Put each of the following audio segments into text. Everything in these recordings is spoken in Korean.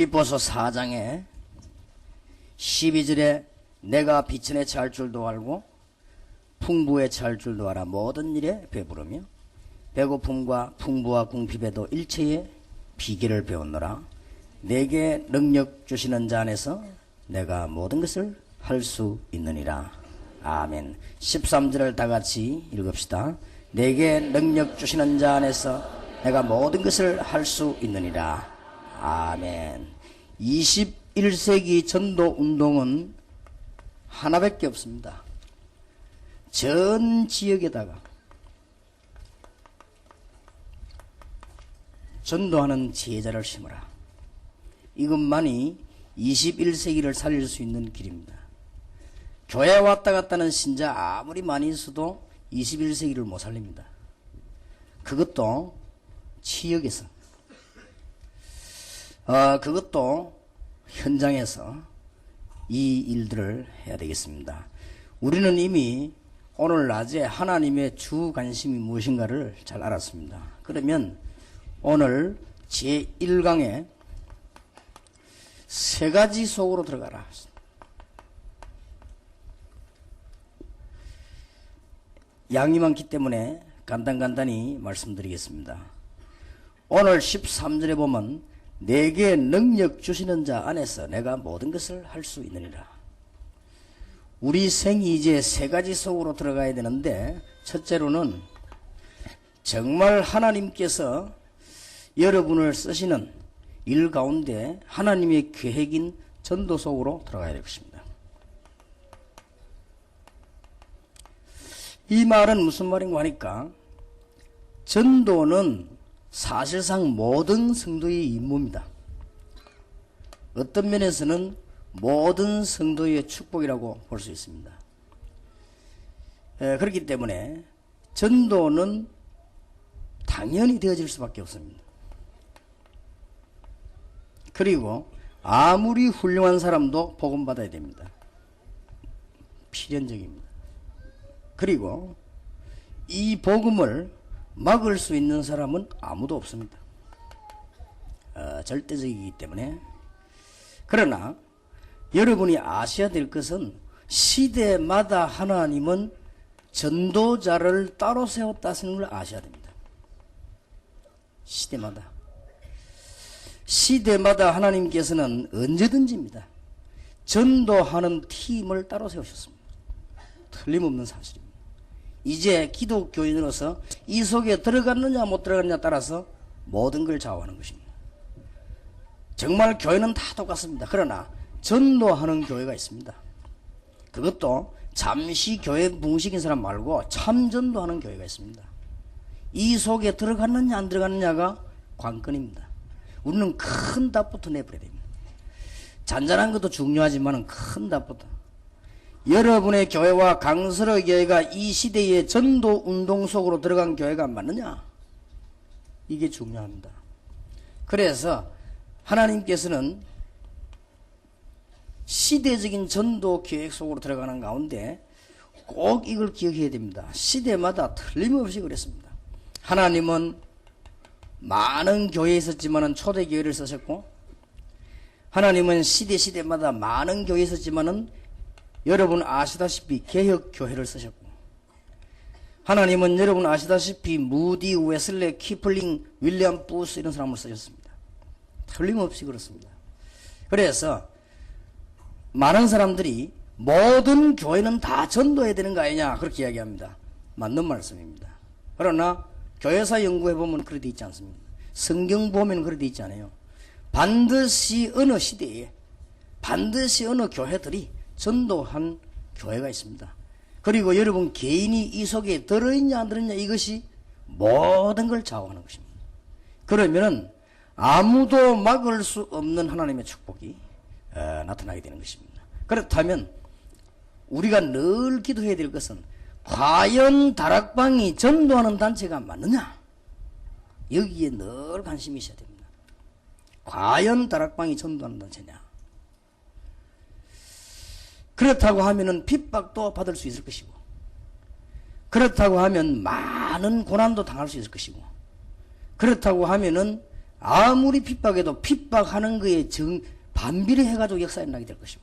빌립보서 4장에 12절에 내가 비천에 처할 줄도 알고 풍부에 처할 줄도 알아 모든 일에 배부르며 배고픔과 풍부와 궁핍에도 일체의 비결을 배웠노라. 내게 능력 주시는 자 안에서 내가 모든 것을 할 수 있느니라. 아멘. 13절을 다 같이 읽읍시다. 내게 능력 주시는 자 안에서 내가 모든 것을 할 수 있느니라. 아멘. 21세기 전도 운동은 하나밖에 없습니다. 전 지역에다가 전도하는 제자를 심으라. 이것만이 21세기를 살릴 수 있는 길입니다. 교회 왔다 갔다 하는 신자 아무리 많이 있어도 21세기를 못 살립니다. 그것도 지역에서, 그것도 현장에서 이 일들을 해야 되겠습니다. 우리는 이미 오늘 낮에 하나님의 주 관심이 무엇인가를 잘 알았습니다. 그러면 오늘 제1강에 세 가지 속으로 들어가라. 양이 많기 때문에 간단히 말씀드리겠습니다. 오늘 13절에 보면 내게 능력 주시는 자 안에서 내가 모든 것을 할 수 있느니라. 우리 생이 이제 세 가지 속으로 들어가야 되는데, 첫째로는 정말 하나님께서 여러분을 쓰시는 일 가운데 하나님의 계획인 전도 속으로 들어가야 될 것입니다. 이 말은 무슨 말인가 하니까, 전도는 사실상 모든 성도의 임무입니다. 어떤 면에서는 모든 성도의 축복이라고 볼 수 있습니다. 그렇기 때문에 전도는 당연히 되어질 수밖에 없습니다. 그리고 아무리 훌륭한 사람도 복음 받아야 됩니다. 필연적입니다. 그리고 이 복음을 막을 수 있는 사람은 아무도 없습니다. 절대적이기 때문에. 그러나 여러분이 아셔야 될 것은 시대마다 하나님은 전도자를 따로 세웠다는 걸 아셔야 됩니다. 시대마다 하나님께서는 언제든지입니다. 전도하는 팀을 따로 세우셨습니다. 틀림없는 사실입니다. 이제 기독교인으로서 이 속에 들어갔느냐 못 들어갔느냐 따라서 모든 걸 좌우하는 것입니다. 정말 교회는 다 똑같습니다. 그러나 전도하는 교회가 있습니다. 그것도 잠시 교회 붕식인 사람 말고 참 전도하는 교회가 있습니다. 이 속에 들어갔느냐 안 들어갔느냐가 관건입니다. 우리는 큰 답부터 내버려야 됩니다. 잔잔한 것도 중요하지만 큰 답부터. 여러분의 교회와 강설의 교회가 이 시대의 전도 운동 속으로 들어간 교회가 맞느냐? 이게 중요합니다. 그래서 하나님께서는 시대적인 전도 계획 속으로 들어가는 가운데 꼭 이걸 기억해야 됩니다. 시대마다 틀림없이 그랬습니다. 하나님은 많은 교회에 있었지만은 초대교회를 쓰셨고, 하나님은 시대마다 많은 교회에 있었지만은 여러분 아시다시피 개혁교회를 쓰셨고, 하나님은 여러분 아시다시피 무디, 웨슬레, 키플링, 윌리엄 부스 이런 사람을 쓰셨습니다. 틀림없이 그렇습니다. 그래서 많은 사람들이 모든 교회는 다 전도해야 되는 거 아니냐 그렇게 이야기합니다. 맞는 말씀입니다. 그러나 교회사 연구해보면 그렇게 돼 있지 않습니다. 성경 보면 그렇게 돼 있지 않아요. 반드시 어느 시대에 반드시 어느 교회들이 전도한 교회가 있습니다. 그리고 여러분 개인이 이 속에 들어있냐 안 들어있냐 이것이 모든 걸 좌우하는 것입니다. 그러면은 아무도 막을 수 없는 하나님의 축복이 나타나게 되는 것입니다. 그렇다면 우리가 늘 기도해야 될 것은 과연 다락방이 전도하는 단체가 맞느냐? 여기에 늘 관심이 있어야 됩니다. 과연 다락방이 전도하는 단체냐? 그렇다고 하면은 핍박도 받을 수 있을 것이고, 그렇다고 하면 많은 고난도 당할 수 있을 것이고, 그렇다고 하면은 아무리 핍박해도 핍박하는 거에 반비례 해가지고 역사에 나게 될 것이고,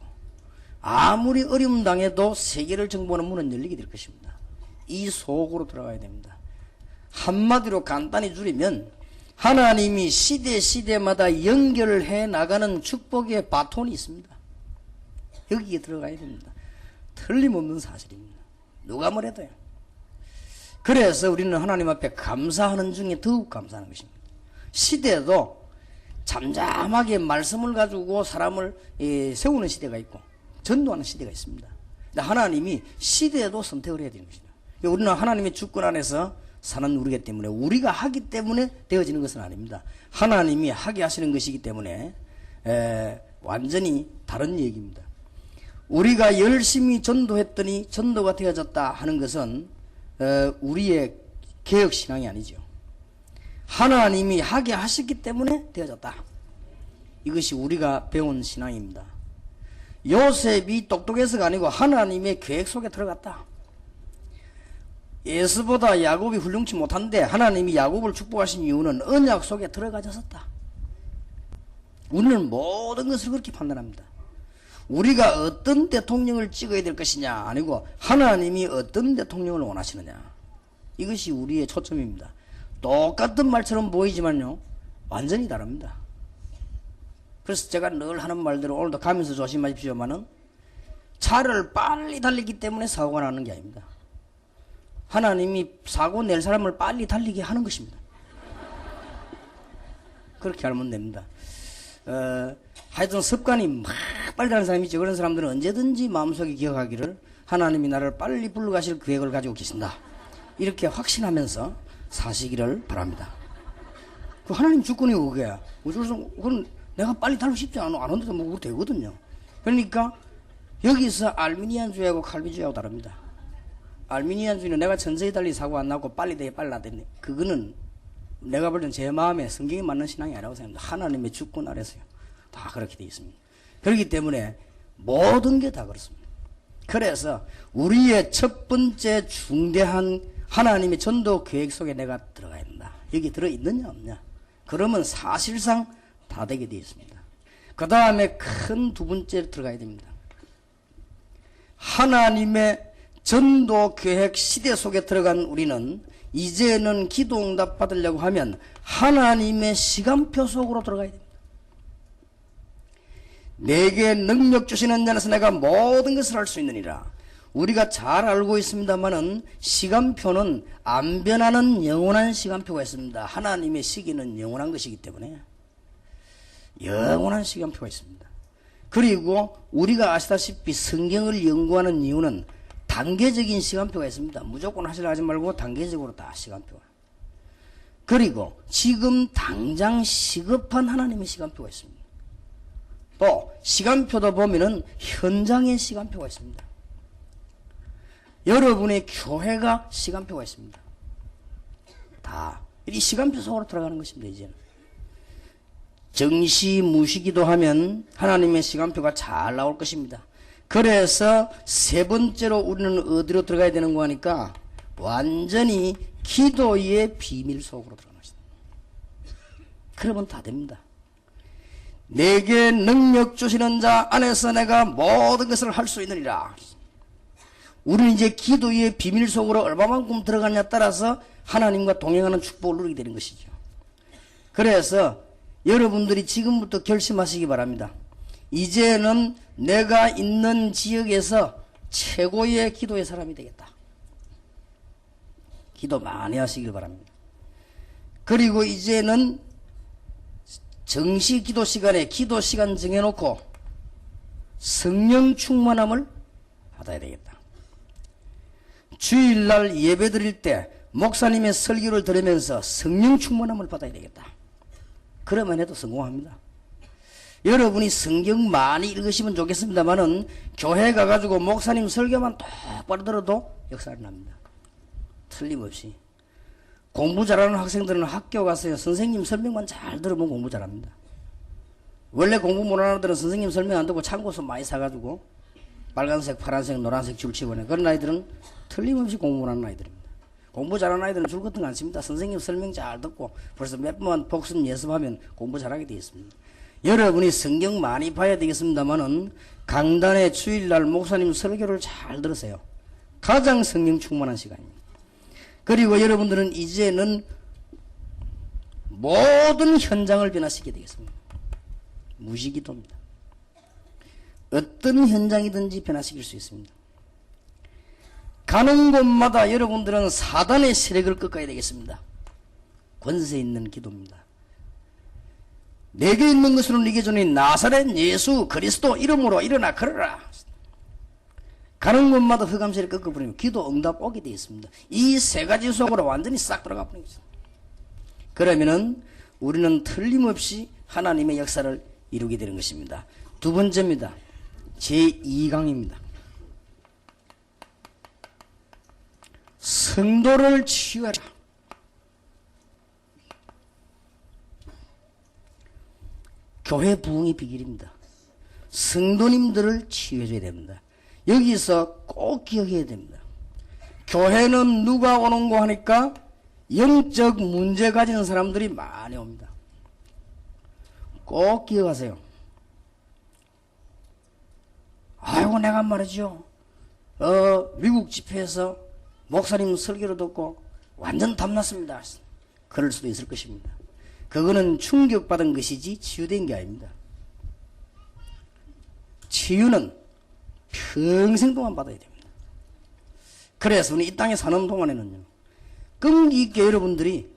아무리 어려움 당해도 세계를 정복하는 문은 열리게 될 것입니다. 이 속으로 들어가야 됩니다. 한마디로 간단히 줄이면 하나님이 시대마다 연결해 나가는 축복의 바톤이 있습니다. 여기에 들어가야 됩니다. 틀림없는 사실입니다. 누가 뭐래도요. 그래서 우리는 하나님 앞에 감사하는 중에 더욱 감사하는 것입니다. 시대도 잠잠하게 말씀을 가지고 사람을 세우는 시대가 있고 전도하는 시대가 있습니다. 근데 하나님이 시대에도 선택을 해야 되는 것입니다. 우리는 하나님의 주권 안에서 사는 우리기 때문에, 우리가 하기 때문에 되어지는 것은 아닙니다. 하나님이 하게 하시는 것이기 때문에 완전히 다른 얘기입니다. 우리가 열심히 전도했더니 전도가 되어졌다 하는 것은 우리의 개혁신앙이 아니죠. 하나님이 하게 하셨기 때문에 되어졌다. 이것이 우리가 배운 신앙입니다. 요셉이 똑똑해서가 아니고 하나님의 계획 속에 들어갔다. 에서보다 야곱이 훌륭치 못한데 하나님이 야곱을 축복하신 이유는 언약 속에 들어가졌었다. 우리는 모든 것을 그렇게 판단합니다. 우리가 어떤 대통령을 찍어야 될 것이냐 아니고 하나님이 어떤 대통령을 원하시느냐, 이것이 우리의 초점입니다. 똑같은 말처럼 보이지만요 완전히 다릅니다. 그래서 제가 늘 하는 말대로 오늘도 가면서 조심하십시오만은 차를 빨리 달리기 때문에 사고가 나는 게 아닙니다. 하나님이 사고 낼 사람을 빨리 달리게 하는 것입니다. 그렇게 알면 됩니다. 하여튼 습관이 막 빨리 가는 사람이 있죠. 그런 사람들은 언제든지 마음속에 기억하기를 하나님이 나를 빨리 불러가실 계획을 가지고 계신다, 이렇게 확신하면서 사시기를 바랍니다. 그 하나님 주권이고 그게 그건 내가 빨리 달고 싶지 않아. 안 온데도 뭐 되거든요. 그러니까 여기서 알미니안주의하고 칼빈주의하고 다릅니다. 알미니안주의는 내가 천천히 달리 사고 안 나고 빨리 돼 빨리 나대네. 그거는 내가 볼 땐 제 마음에 성경에 맞는 신앙이 아니라고 생각합니다. 하나님의 주권 아래서요. 다 그렇게 되어 있습니다. 그렇기 때문에 모든 게 다 그렇습니다. 그래서 우리의 첫 번째 중대한 하나님의 전도 계획 속에 내가 들어가야 된다. 여기 들어있느냐 없냐. 그러면 사실상 다 되게 되어 있습니다. 그 다음에 큰 두 번째 들어가야 됩니다. 하나님의 전도 계획 시대 속에 들어간 우리는 이제는 기도 응답 받으려고 하면 하나님의 시간표 속으로 들어가야 됩니다. 내게 능력 주시는 자에서 내가 모든 것을 할 수 있느니라. 우리가 잘 알고 있습니다만은 시간표는 안 변하는 영원한 시간표가 있습니다. 하나님의 시기는 영원한 것이기 때문에 영원한 시간표가 있습니다. 그리고 우리가 아시다시피 성경을 연구하는 이유는 단계적인 시간표가 있습니다. 무조건 하시려 하지 말고 단계적으로 다 시간표가. 그리고 지금 당장 시급한 하나님의 시간표가 있습니다. 또 시간표도 보면은 현장의 시간표가 있습니다. 여러분의 교회가 시간표가 있습니다. 다 이 시간표 속으로 들어가는 것입니다. 이제는 정시무시기도 하면 하나님의 시간표가 잘 나올 것입니다. 그래서 세 번째로 우리는 어디로 들어가야 되는 거 하니까 완전히 기도의 비밀 속으로 들어가는 것입니다. 그러면 다 됩니다. 내게 능력 주시는 자 안에서 내가 모든 것을 할 수 있느니라. 우리는 이제 기도의 비밀 속으로 얼마만큼 들어가냐에 따라서 하나님과 동행하는 축복을 누리게 되는 것이죠. 그래서 여러분들이 지금부터 결심하시기 바랍니다. 이제는 내가 있는 지역에서 최고의 기도의 사람이 되겠다. 기도 많이 하시길 바랍니다. 그리고 이제는 정시 기도 시간에 기도 시간 정해놓고 성령 충만함을 받아야 되겠다. 주일날 예배 드릴 때 목사님의 설교를 들으면서 성령 충만함을 받아야 되겠다. 그러면 해도 성공합니다. 여러분이 성경 많이 읽으시면 좋겠습니다만은 교회 가가지고 목사님 설교만 똑바로 들어도 역사를 납니다. 틀림없이. 공부 잘하는 학생들은 학교 가서요 선생님 설명만 잘 들으면 공부 잘합니다. 원래 공부 못하는 애들은 선생님 설명 안 듣고 참고서 많이 사가지고 빨간색, 파란색, 노란색 줄 치고 그런 아이들은 틀림없이 공부 못하는 아이들입니다. 공부 잘하는 아이들은 줄 같은 거 안 칩니다. 선생님 설명 잘 듣고 벌써 몇 번 복습 예습하면 공부 잘하게 되어 있습니다. 여러분이 성경 많이 봐야 되겠습니다만은 강단에 주일날 목사님 설교를 잘 들으세요. 가장 성령 충만한 시간입니다. 그리고 여러분들은 이제는 모든 현장을 변화시키게 되겠습니다. 무시기도입니다. 어떤 현장이든지 변화시킬 수 있습니다. 가는 곳마다 여러분들은 사단의 세력을 꺾어야 되겠습니다. 권세 있는 기도입니다. 내게 있는 것으로 네게 주니 나사렛 예수 그리스도 이름으로 일어나 걸어라. 가는 곳마다 흑암세를 꺾어버리면 기도 응답 오게 되어 있습니다. 이 세 가지 속으로 완전히 싹 들어가 버리는 거죠. 그러면은 우리는 틀림없이 하나님의 역사를 이루게 되는 것입니다. 두 번째입니다. 제2강입니다. 성도를 치유해라. 교회 부흥의 비결입니다. 성도님들을 치유해줘야 됩니다. 여기서 꼭 기억해야 됩니다. 교회는 누가 오는 거 하니까 영적 문제 가진 사람들이 많이 옵니다. 꼭 기억하세요. 아이고 내가 말이죠. 미국 집회에서 목사님 설교를 듣고 완전 탐났습니다. 그럴 수도 있을 것입니다. 그거는 충격받은 것이지 치유된 게 아닙니다. 치유는 평생 동안 받아야 됩니다. 그래서 우리 이 땅에 사는 동안에는요, 끈기 있게 여러분들이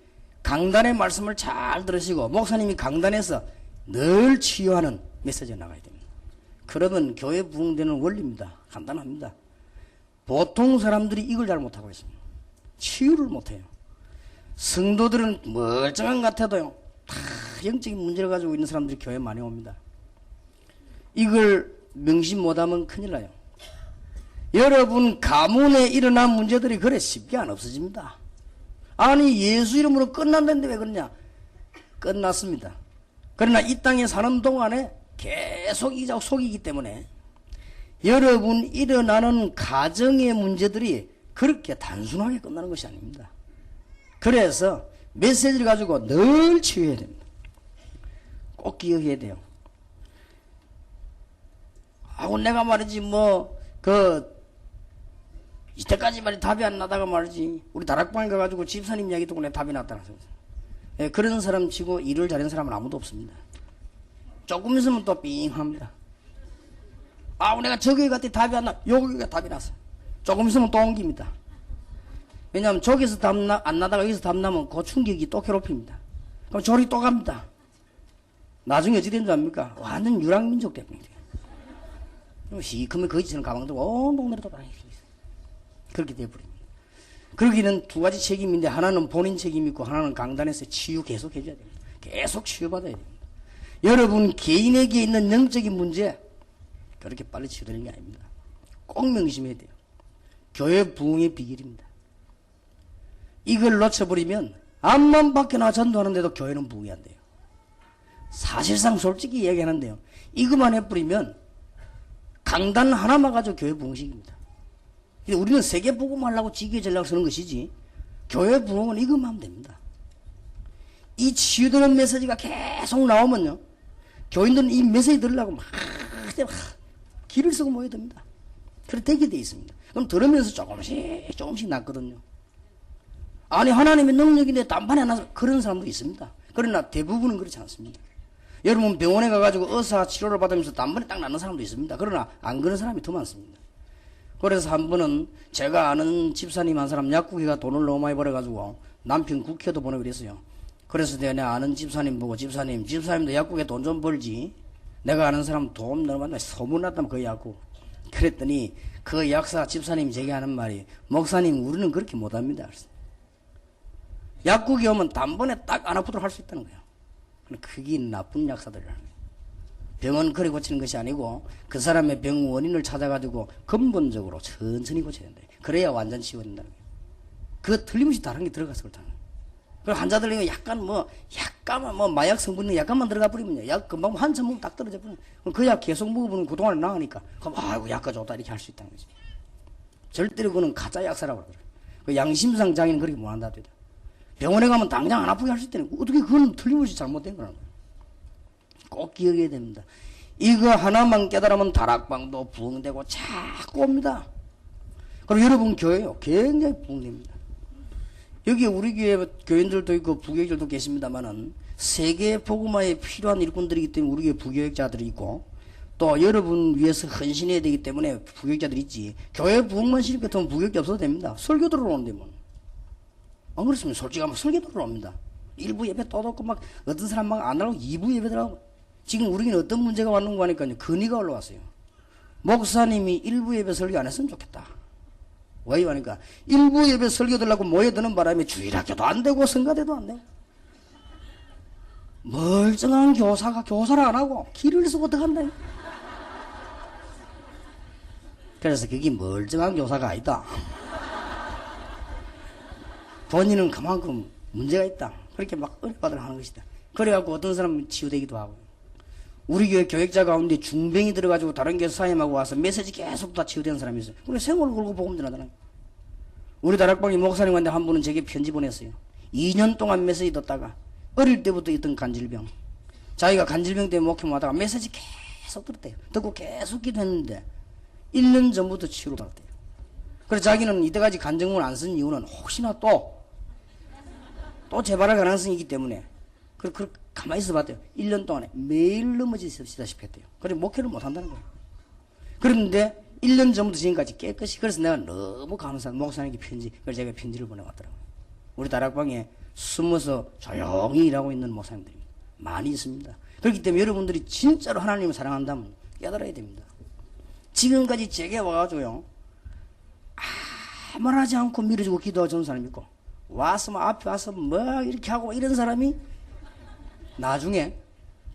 강단의 말씀을 잘 들으시고 목사님이 강단에서 늘 치유하는 메시지가 나가야 됩니다. 그러면 교회 부흥되는 원리입니다. 간단합니다. 보통 사람들이 이걸 잘 못하고 있습니다. 치유를 못해요. 성도들은 멀쩡한 것 같아도요, 다 영적인 문제를 가지고 있는 사람들이 교회에 많이 옵니다. 이걸 명심 못하면 큰일 나요. 여러분 가문에 일어난 문제들이 그래 쉽게 안 없어집니다. 아니 예수 이름으로 끝난다는데 왜 그러냐? 끝났습니다. 그러나 이 땅에 사는 동안에 계속 이자고 속이기 때문에 여러분 일어나는 가정의 문제들이 그렇게 단순하게 끝나는 것이 아닙니다. 그래서 메시지를 가지고 늘 치유해야 됩니다. 꼭 기억해야 돼요. 아우 내가 말이지 이때까지 말이 답이 안 나다가 말이지 우리 다락방에 가가지고 집사님 이야기 듣고 내 답이 났다는 소리. 예, 그런 사람 치고 일을 잘하는 사람은 아무도 없습니다. 조금 있으면 또 삥합니다. 아우 내가 저기 갔더니 답이 안 나. 여기가 답이 났어. 조금 있으면 또 옮깁니다. 왜냐하면 저기서 답 안 나다가 여기서 답 나면 그 충격이 또 괴롭힙니다. 그럼 저리 또 갑니다. 나중에 어찌 된 줄 압니까? 완전 유랑민족 때문에. 시커먼 거짓처럼 가방 들고 온 동네로 돌아다니고 그렇게 돼버립니다. 그러기는 두 가지 책임인데 하나는 본인 책임이 있고 하나는 강단에서 치유 계속 해줘야 됩니다. 계속 치유받아야 됩니다. 여러분 개인에게 있는 영적인 문제 그렇게 빨리 치유되는 게 아닙니다. 꼭 명심해야 돼요. 교회 부흥의 비결입니다. 이걸 놓쳐버리면 앞만 밖에 나와 전도하는데도 교회는 부흥이 안 돼요. 사실상 솔직히 얘기하는데요. 이것만 해버리면 강단 하나만 가지고 교회 부흥식입니다. 우리는 세계 복음하려고 지교회 전략을 쓰는 것이지 교회 부흥은 이것만 하면 됩니다. 이 치유되는 메시지가 계속 나오면요, 교인들은 이 메시지 들으려고 막 길을 쓰고 모여야 됩니다. 그렇게 되게 돼 있습니다. 그럼 들으면서 조금씩 낫거든요. 아니 하나님의 능력인데 단판에 안 나서 그런 사람도 있습니다. 그러나 대부분은 그렇지 않습니다. 여러분 병원에 가가지고 의사 치료를 받으면서 단번에 딱 낫는 사람도 있습니다. 그러나 안 그런 사람이 더 많습니다. 그래서 한 번은 제가 아는 집사님 한 사람 약국에가 돈을 너무 많이 벌어가지고 남편 국회도 보내고 그랬어요. 그래서 내가 아는 집사님 보고 집사님도 약국에 돈 좀 벌지. 내가 아는 사람 돈 너무 많이 소문났다면 그 약국. 그랬더니 그 약사 집사님이 제게 하는 말이 목사님 우리는 그렇게 못합니다. 약국에 오면 단번에 딱 안 아프도록 할 수 있다는 거예요. 그게 나쁜 약사들이라는 거예요. 병은 그리 고치는 것이 아니고 그 사람의 병 원인을 찾아가지고 근본적으로 천천히 고쳐야 된다. 그래야 완전 치유된다는 거예요. 그거 틀림없이 다른 게 들어가서 그렇다는 거예요. 그리고 환자들이 약간만 마약 성분이 약간만 들어가 버리면요, 약 금방 한참 먹으면 딱 떨어져 버려요. 그 약 계속 먹어보면 그동안 나으니까 그럼 아이고 약가 좋다 이렇게 할 수 있다는 거지. 절대로 그거는 가짜 약사라고 그래요. 그 양심상 자기는 그렇게 못한다. 병원에 가면 당장 안 아프게 할 수 있다니. 어떻게 그건 틀림없이 잘못된 거라는 거예요. 꼭 기억해야 됩니다. 이거 하나만 깨달으면 다락방도 부흥되고 자꾸 옵니다. 그리고 여러분 교회요. 굉장히 부흥됩니다. 여기 우리 교회 교인들도 있고 부교육자들도 계십니다만은 세계 복음화에 필요한 일꾼들이기 때문에 우리 교회 부교육자들이 있고 또 여러분 위해서 헌신해야 되기 때문에 부교육자들이 있지. 교회 부흥만 시립 같으면 부교육자 없어도 됩니다. 설교 들어오는데 뭐. 안 그렇습니다. 솔직히 하면 설교 들어옵니다. 일부 예배 떠놓고 막 어떤 사람 막 안 하고 2부 예배 들어가고 지금 우리는 어떤 문제가 왔는가 하니까요. 건의가 올라왔어요. 목사님이 일부 예배 설교 안 했으면 좋겠다. 왜 하니까 일부 예배 설교 들라고 모여드는 바람에 주일학교도 안 되고 성가대도 안 되고 멀쩡한 교사가 교사를 안 하고 길을 쓰고 어떡한다. 그래서 그게 멀쩡한 교사가 아니다. 본인은 그만큼 문제가 있다. 그렇게 막 어려받으려 하는 것이다. 그래갖고 어떤 사람은 치유되기도 하고. 우리 교회 교육자 가운데 중병이 들어가지고 다른 교회 사임하고 와서 메시지 계속 다 치유된 사람이 있어요. 그래 생활을 걸고 복음 전하더라. 우리 다락방이 목사님한테 한 분은 제게 편지 보냈어요. 2년 동안 메시지 듣다가 어릴 때부터 있던 간질병. 자기가 간질병 때문에 목회만 하다가 메시지 계속 들었대요. 듣고 계속 기도했는데 1년 전부터 치유를 받았대요. 그래서 자기는 이때까지 간증문을 안 쓴 이유는 혹시나 또 재발할 가능성이 있기 때문에 그렇게 가만히 있어 봤대요. 1년 동안에 매일 넘어지시다시피 했대요. 그래 목회를 못 한다는 거예요. 그런데 1년 전부터 지금까지 깨끗이. 그래서 내가 너무 감사한 목사님께 편지, 그래서 제가 편지를 보내왔더라고요. 우리 다락방에 숨어서 조용히 일하고 있는 목사님들이 많이 있습니다. 그렇기 때문에 여러분들이 진짜로 하나님을 사랑한다면 깨달아야 됩니다. 지금까지 제게 와가지고요, 아무 말 하지 않고 밀어주고 기도하고 저런 사람이 있고, 와서 막 앞에 와서 뭐 이렇게 하고 이런 사람이 나중에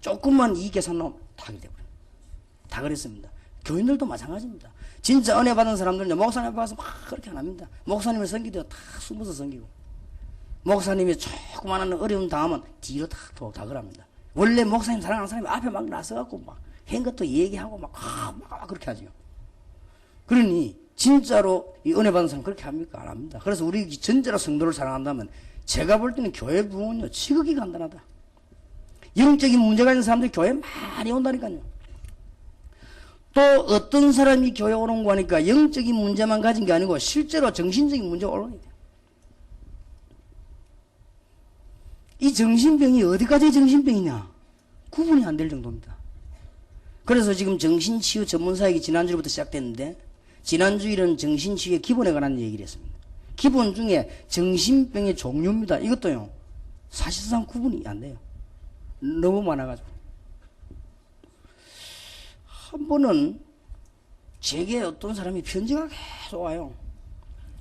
조금만 이익 계산 나오면 다 돼버려요. 다 그랬습니다. 교인들도 마찬가지입니다. 진짜 은혜 받은 사람들은 목사님 앞에 와서 막 그렇게 안 합니다. 목사님을 섬기도 다 숨어서 섬기고, 목사님이 조그마한 어려움 당하면 뒤로 다 그럽니다. 원래 목사님 사랑하는 사람이 앞에 막 나서갖고 막 한 것도 얘기하고 막 그렇게 하죠. 그러니 진짜로 이 은혜 받은 사람 그렇게 합니까? 안 합니다. 그래서 우리 전제로 성도를 사랑한다면 제가 볼 때는 교회 부흥은요 지극히 간단하다. 영적인 문제가 있는 사람들이 교회에 많이 온다니까요. 또 어떤 사람이 교회 오는 거 하니까 영적인 문제만 가진 게 아니고 실제로 정신적인 문제가 올라오게 돼요. 이 정신병이 어디까지 정신병이냐 구분이 안 될 정도입니다. 그래서 지금 정신치유 전문사역이 지난주부터 시작됐는데 지난주일은 정신치유의 기본에 관한 얘기를 했습니다. 기본 중에 정신병의 종류입니다. 이것도요 사실상 구분이 안 돼요. 너무 많아가지고. 한 번은 제게 어떤 사람이 편지가 계속 와요.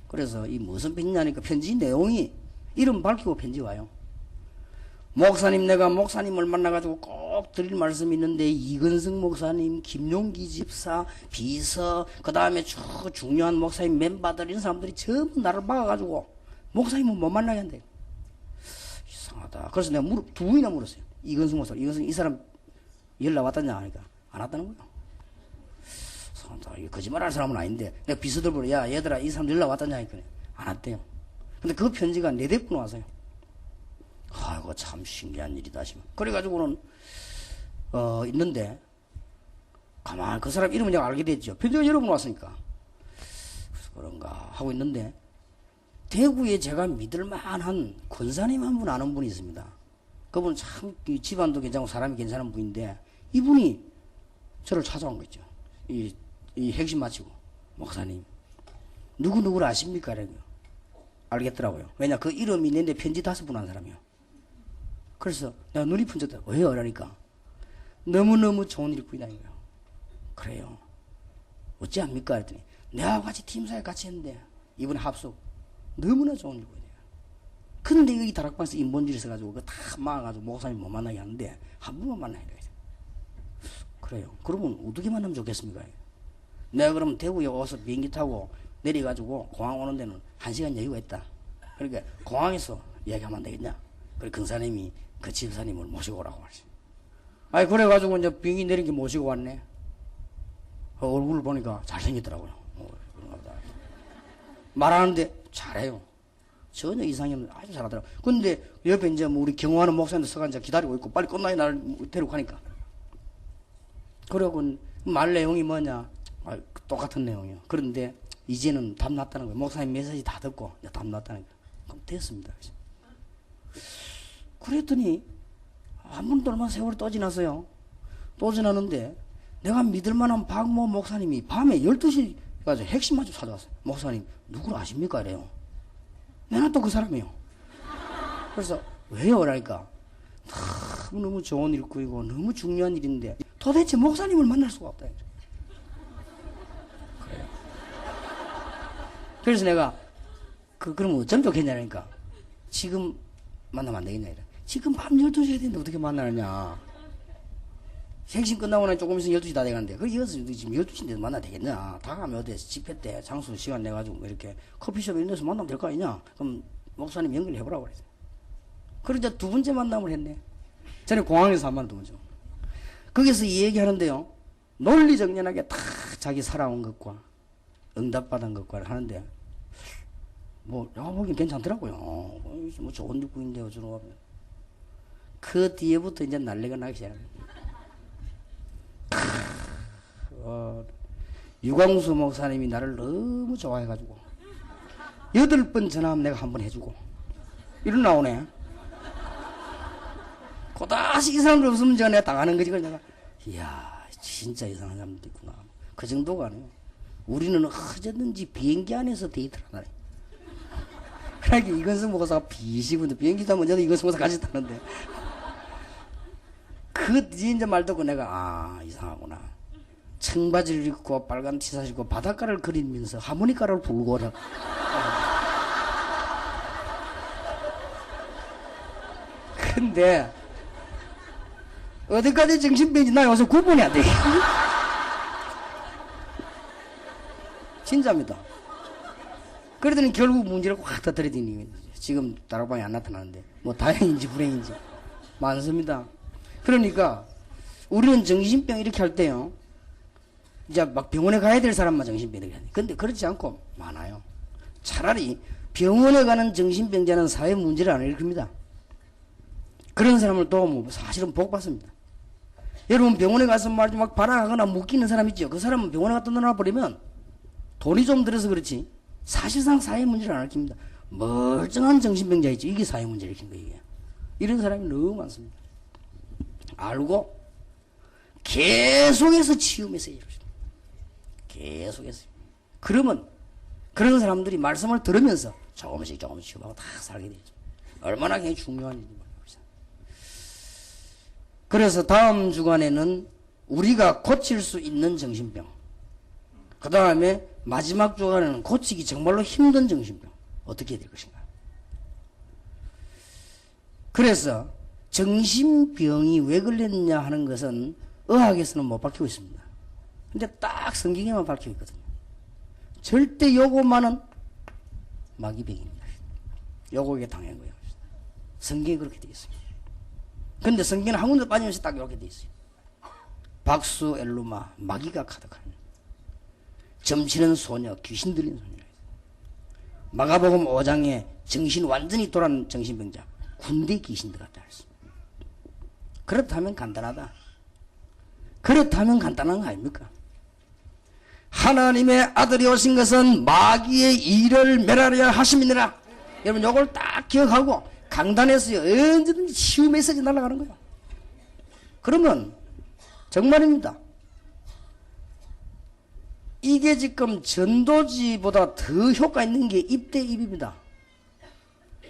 그래서 이 무슨 편지냐니까 편지 내용이 이름 밝히고 편지 와요. 목사님, 내가 목사님을 만나가지고 꼭 드릴 말씀이 있는데 이근성 목사님, 김용기 집사, 비서, 그 다음에 중요한 목사님 멤버들 이런 사람들이 전부 나를 막아가지고 목사님은 못 만나게 한대. 이상하다. 그래서 내가 두 번이나 물었어요. 이근성 목사, 이 사람 연락 왔다냐 하니까 안 왔다는 거예요. 이상하다. 거짓말할 사람은 아닌데 내가 비서들 보러 야 얘들아 이 사람 연락 왔다냐 하니까 안 왔대요. 근데 그 편지가 4대분 왔어요. 아이고 참 신기한 일이다 싶어. 그래가지고는 있는데 가만 그 사람 이름은 내가 알게 됐죠. 편지가 여러 번 왔으니까 그래서 그런가 하고 있는데 대구에 제가 믿을 만한 권사님 한 분 아는 분이 있습니다. 그분은 참 집안도 괜찮고 사람이 괜찮은 분인데 이분이 저를 찾아온 거죠. 이 핵심 마치고 목사님 누구누구를 아십니까? 알겠더라고요. 왜냐 그 이름이 있는데 편지 5분 한 사람이요. 그래서 내가 눈이 번졌다. 왜요? 그러니까 너무너무 좋은 일꾼이다니까요. 그래요. 어찌합니까? 그랬더니 내가 같이 팀사에 같이 했는데 이번에 합숙 너무나 좋은 일꾼이에요. 근데 이 다락방에서 인본주의 있어가지고 그거 다 막아가지고 목사님 못 만나게 하는데 한 번만 만나야 돼요. 그래요. 그러면 어떻게 만나면 좋겠습니까? 내가 그러면 대구에 와서 비행기 타고 내려가지고 공항 오는 데는 1시간 여유가 있다. 그러니까 공항에서 이야기하면 안 되겠냐? 그래 근사님이 그 집사님을 모시고 오라고 하지. 아니 그래가지고 이제 비행기 내린 게 모시고 왔네. 얼굴을 보니까 잘생겼더라고요. 말하는데 잘해요. 전혀 이상이 없는 아주 잘하더라고. 근데 옆에 이제 뭐 우리 경호하는 목사님도 서가 이제 기다리고 있고 빨리 끝나야 나를 데리고 가니까. 그러고 말 내용이 뭐냐? 똑같은 내용이에요. 그런데 이제는 답 났다는 거예요. 목사님 메시지 다 듣고 답 났다는 거예요. 그럼 됐습니다. 그랬더니 한 번도 얼마 세월이 또 지났어요. 또 지났는데 내가 믿을 만한 박모 목사님이 밤에 12시 가서 핵심 마저 찾아왔어요. 목사님 누구를 아십니까? 이래요. 내가 또 그 사람이에요. 그래서 왜요? 그러니까 너무 좋은 일꾼이고 너무 중요한 일인데 도대체 목사님을 만날 수가 없다. 그래요. 그래서 내가 그럼 어쩜 좋겠냐니까 지금 만나면 안 되겠냐 이래. 지금 밤 12시에 되는데 어떻게 만나느냐. 핵심 끝나고 나면 조금 있으면 12시 다 돼가는데 그 이어서 지금 12시인데 만나야 되겠냐. 다 가면 어디 집회 때 장소 시간 내가지고 이렇게 커피숍 이런 데서 만나면 될 거 아니냐. 그럼 목사님 연결해보라고 그랬어요. 그래서 이제 두 번째 만남을 했네. 전에 공항에서 한 번 두 번째. 거기서 이 얘기 하는데요. 논리정연하게 다 자기 살아온 것과 응답받은 것과 하는데 뭐 내가 보기엔 괜찮더라고요. 뭐 좋은 일꾼인데 어쩌고 하면 그 뒤에부터 이제 난리가 나기 시작합니다. 유광수 목사님이 나를 너무 좋아해가지고 8번 전화하면 내가 한 번 해주고 이런 나오네. 그다시 이 사람들 없으면 내가 당하는 거지. 그래서 내가 이야 진짜 이상한 사람도 있구나. 그 정도가 아니에요. 우리는 어쨌든지 비행기 안에서 데이트를 하나요. 그러니까 이건승 목사가 비시군데 비행기 타면 저도 이건승 목사 같이 타는데 그 뒤에 이제 말 듣고 내가 이상하구나. 청바지를 입고 빨간 티셔츠 입고 바닷가를 그리면서 하모니카를 불고 근데 어디까지 정신병인지 나 요새 구분이 안 돼. 진짜입니다. 그러더니 결국 문제를 확 터뜨리더니 지금 다락방에 안 나타나는데 뭐 다행인지 불행인지 많습니다. 그러니까 우리는 정신병 이렇게 할 때요. 이제 막 병원에 가야 될 사람만 정신병 이렇게 하는데 근데 그렇지 않고 많아요. 차라리 병원에 가는 정신병자는 사회 문제를 안 일으킵니다. 그런 사람을 도우면 사실은 복 받습니다. 여러분 병원에 가서 말이지 막 발악하거나 묶이는 사람 있죠. 그 사람은 병원에 갖다 놓아버리면 돈이 좀 들어서 그렇지 사실상 사회 문제를 안 일으킵니다. 멀쩡한 정신병자 있죠. 이게 사회 문제를 일으킨 거예요. 이런 사람이 너무 많습니다. 알고 계속해서 치유 메시지를 줍니다. 계속해서. 그러면 그런 사람들이 말씀을 들으면서 조금씩 치유하고 다 살게 되죠. 얼마나 굉장히 중요한 일입니다. 그래서 다음 주간에는 우리가 고칠 수 있는 정신병, 그 다음에 마지막 주간에는 고치기 정말로 힘든 정신병 어떻게 해야 될 것인가. 그래서 정신병이 왜 걸렸냐 하는 것은 의학에서는 못 밝히고 있습니다. 근데 딱 성경에만 밝히고 있거든요. 절대 요것만은 마귀병입니다. 요거에 당한 거예요. 성경에 그렇게 되어 있습니다. 근데 성경은 한 군데 빠지면서 딱 이렇게 되어 있어요. 박수 엘루마 마귀가 가득한 점치는 소녀 귀신 들린 소녀. 마가복음 5장에 정신 완전히 돌아온 정신병자 군대 귀신 들었다 했어. 그렇다면 간단하다. 그렇다면 간단한 거 아닙니까? 하나님의 아들이 오신 것은 마귀의 일을 멸하려 하심이니라. 여러분 요걸 딱 기억하고 강단에서 언제든지 치유 메시지 날아가는 거예요. 그러면 정말입니다. 이게 지금 전도지보다 더 효과 있는 게 입대입입니다.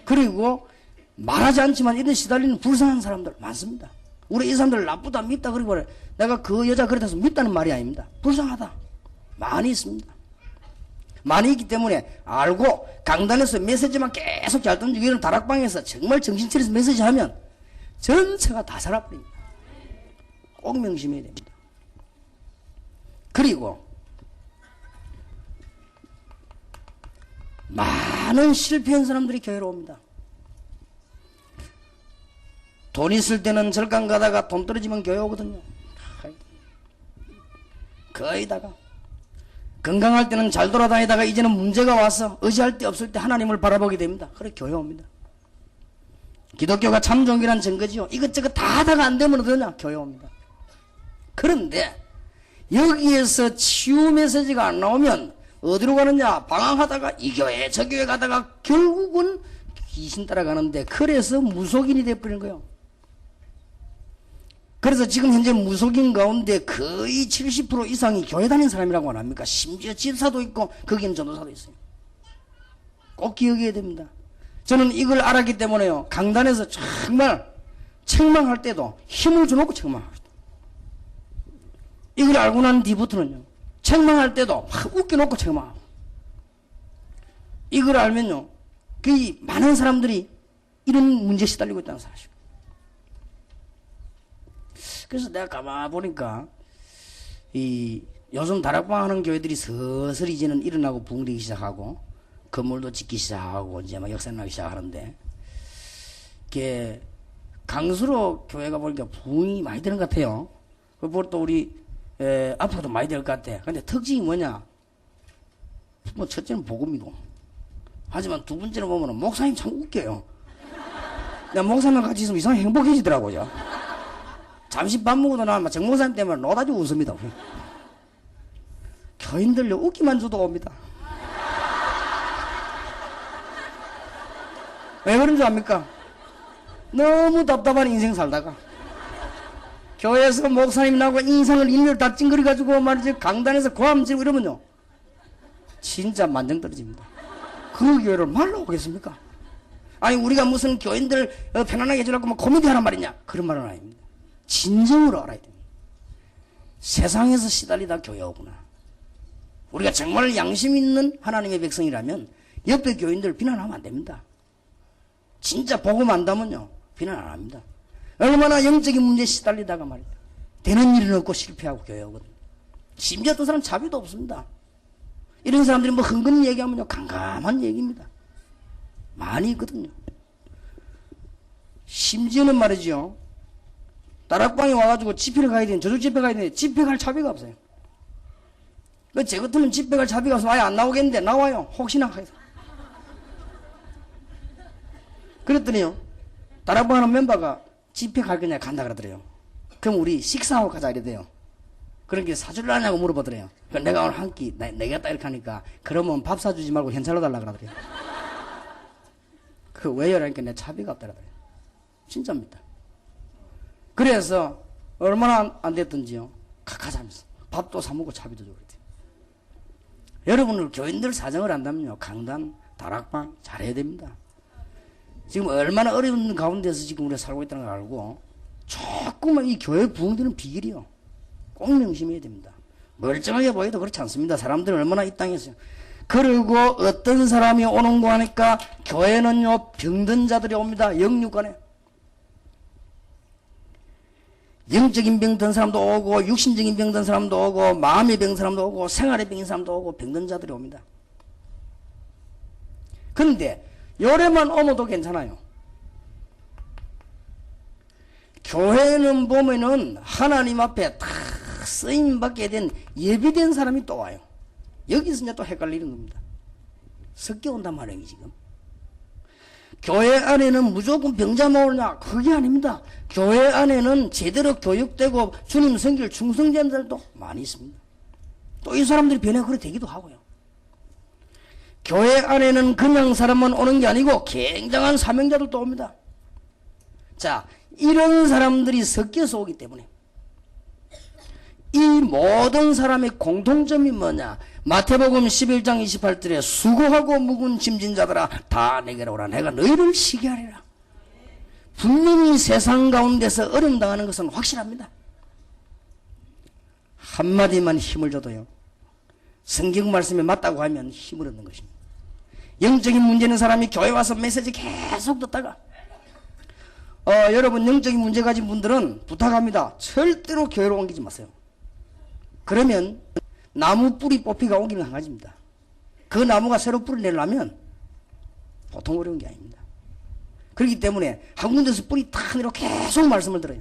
그리고 말하지 않지만 이런 시달리는 불쌍한 사람들 많습니다. 우리 이 사람들 나쁘다 밉다 그리고 내가 그 여자 그렇다서 밉다는 말이 아닙니다. 불쌍하다. 많이 있습니다. 많이 있기 때문에 알고 강단에서 메시지만 계속 잘 던지고 이런 다락방에서 정말 정신차려서 메시지 하면 전체가 다 살아버립니다. 꼭 명심해야 됩니다. 그리고 많은 실패한 사람들이 교회로 옵니다. 돈 있을 때는 절강 가다가 돈 떨어지면 교회 오거든요. 거의 다가. 건강할 때는 잘 돌아다니다가 이제는 문제가 와서 의지할 데 없을 때 하나님을 바라보게 됩니다. 그래 교회 옵니다. 기독교가 참 종교란 증거지요. 이것저것 다 하다가 안 되면 어떠냐? 교회 옵니다. 그런데 여기에서 치유 메시지가 안 나오면 어디로 가느냐? 방황하다가 이 교회 저 교회 가다가 결국은 귀신 따라가는데, 그래서 무속인이 돼버리는 거예요. 그래서 지금 현재 무속인 가운데 거의 70% 이상이 교회 다니는 사람이라고 안 합니까? 심지어 집사도 있고 거기는 전도사도 있어요. 꼭 기억해야 됩니다. 저는 이걸 알았기 때문에요, 강단에서 정말 책망할 때도 힘을 줘놓고 책망합니다. 이걸 알고 난 뒤부터는요, 책망할 때도 막 웃겨놓고 책망하고, 이걸 알면요 거의 많은 사람들이 이런 문제에 시달리고 있다는 사실. 그래서 내가 가만 보니까 이 요즘 다락방 하는 교회들이 서서히 이제는 일어나고 붕대기 시작하고 건물도 짓기 시작하고 이제 막 역사 나기 시작하는데, 이게 강수로 교회가 보니까 부흥이 많이 되는 것 같아요. 그리고 또 우리 앞으로도 많이 될 것 같아. 근데 특징이 뭐냐? 뭐 첫째는 복음이고, 하지만 두 번째는 보면 목사님 참 웃겨요. 내가 목사님 같이 있으면 이상하게 행복해지더라고요. 잠시 밥 먹어도 나면 정 목사님 때문에 노다지 웃습니다. 교인들요 웃기만 줘도 옵니다. 왜 그런 줄 압니까? 너무 답답한 인생 살다가 교회에서 목사님 나고 인상을 인멸 다 찡그려가지고 말이지 강단에서 고함 지르고 이러면요 진짜 만정 떨어집니다. 그 교회를 말로 오겠습니까? 아니 우리가 무슨 교인들 편안하게 해주라고 뭐 코미디 하란 말이냐, 그런 말은 아닙니다. 진정으로 알아야 됩니다. 세상에서 시달리다 교회 오구나. 우리가 정말 양심 있는 하나님의 백성이라면 옆에 교인들 비난하면 안 됩니다. 진짜 복음 안다면요 비난 안 합니다. 얼마나 영적인 문제에 시달리다가 말이야 되는 일은 없고 실패하고 교회 오거든. 심지어 어떤 사람 자비도 없습니다. 이런 사람들이 뭐 흥금 얘기하면요 깜깜한 얘기입니다. 많이 있거든요. 심지어는 말이죠, 다락방에 와가지고 집회를 가야 되는, 저녁 집회 가야 되는데 집회 갈 차비가 없어요. 제 같으면 집회 갈 차비가 없으면 아예 안 나오겠는데 나와요. 혹시나 해서. 그랬더니요 다락방 하는 멤버가 집회 갈 거냐 간다 그러더래요. 그럼 우리 식사하고 가자 이래대요. 그런 게 사줄라냐고 물어보더래요. 내가 오늘 한 끼 내겠다 이렇게 하니까, 그러면 밥 사주지 말고 현찰로 달라 그러더래요. 그 왜요? 그러니까 내 차비가 없더라고요. 진짜입니다. 그래서 얼마나 안 됐든지요 각하자면서 밥도 사먹고 차비도 주고 그랬대요. 여러분들 교인들 사정을 안다면요 강단, 다락방 잘해야 됩니다. 지금 얼마나 어려운 가운데서 지금 우리가 살고 있다는 걸 알고 조금만 이 교회 부흥되는 비결이요 꼭 명심해야 됩니다. 멀쩡하게 보여도 그렇지 않습니다. 사람들은 얼마나 이 땅에서. 그리고 어떤 사람이 오는 거 하니까 교회는요 병든 자들이 옵니다. 영육간에 영적인 병 든 사람도 오고 육신적인 병 든 사람도 오고 마음의 병 사람도 오고 생활의 병인 사람도 오고 병든 자들이 옵니다. 그런데 요래만 오면도 괜찮아요. 교회는 보면은 하나님 앞에 다 쓰임받게 된 예비된 사람이 또 와요. 여기서 이제 또 헷갈리는 겁니다. 섞여 온단 말이에요 지금. 교회 안에는 무조건 병자만 오느냐? 그게 아닙니다. 교회 안에는 제대로 교육되고 주님 섬길 충성자들도 많이 있습니다. 또 이 사람들이 변해 그래 되기도 하고요. 교회 안에는 그냥 사람만 오는 게 아니고 굉장한 사명자들도 옵니다. 자, 이런 사람들이 섞여서 오기 때문에 이 모든 사람의 공통점이 뭐냐? 마태복음 11장 28절에 수고하고 묵은 짐진 자들아 다 내게로 오라 내가 너희를 쉬게 하리라. 분명히 세상 가운데서 어려움 당하는 것은 확실합니다. 한마디만 힘을 줘도요 성경 말씀에 맞다고 하면 힘을 얻는 것입니다. 영적인 문제 있는 사람이 교회 와서 메시지 계속 듣다가 여러분 영적인 문제 가진 분들은 부탁합니다. 절대로 교회로 옮기지 마세요. 그러면 나무 뿌리 뽑기가 오기는 한 가지입니다. 그 나무가 새로 뿌리 내려면 보통 어려운 게 아닙니다. 그렇기 때문에 한 군데서 뿌리 탁 내려 계속 말씀을 들어요.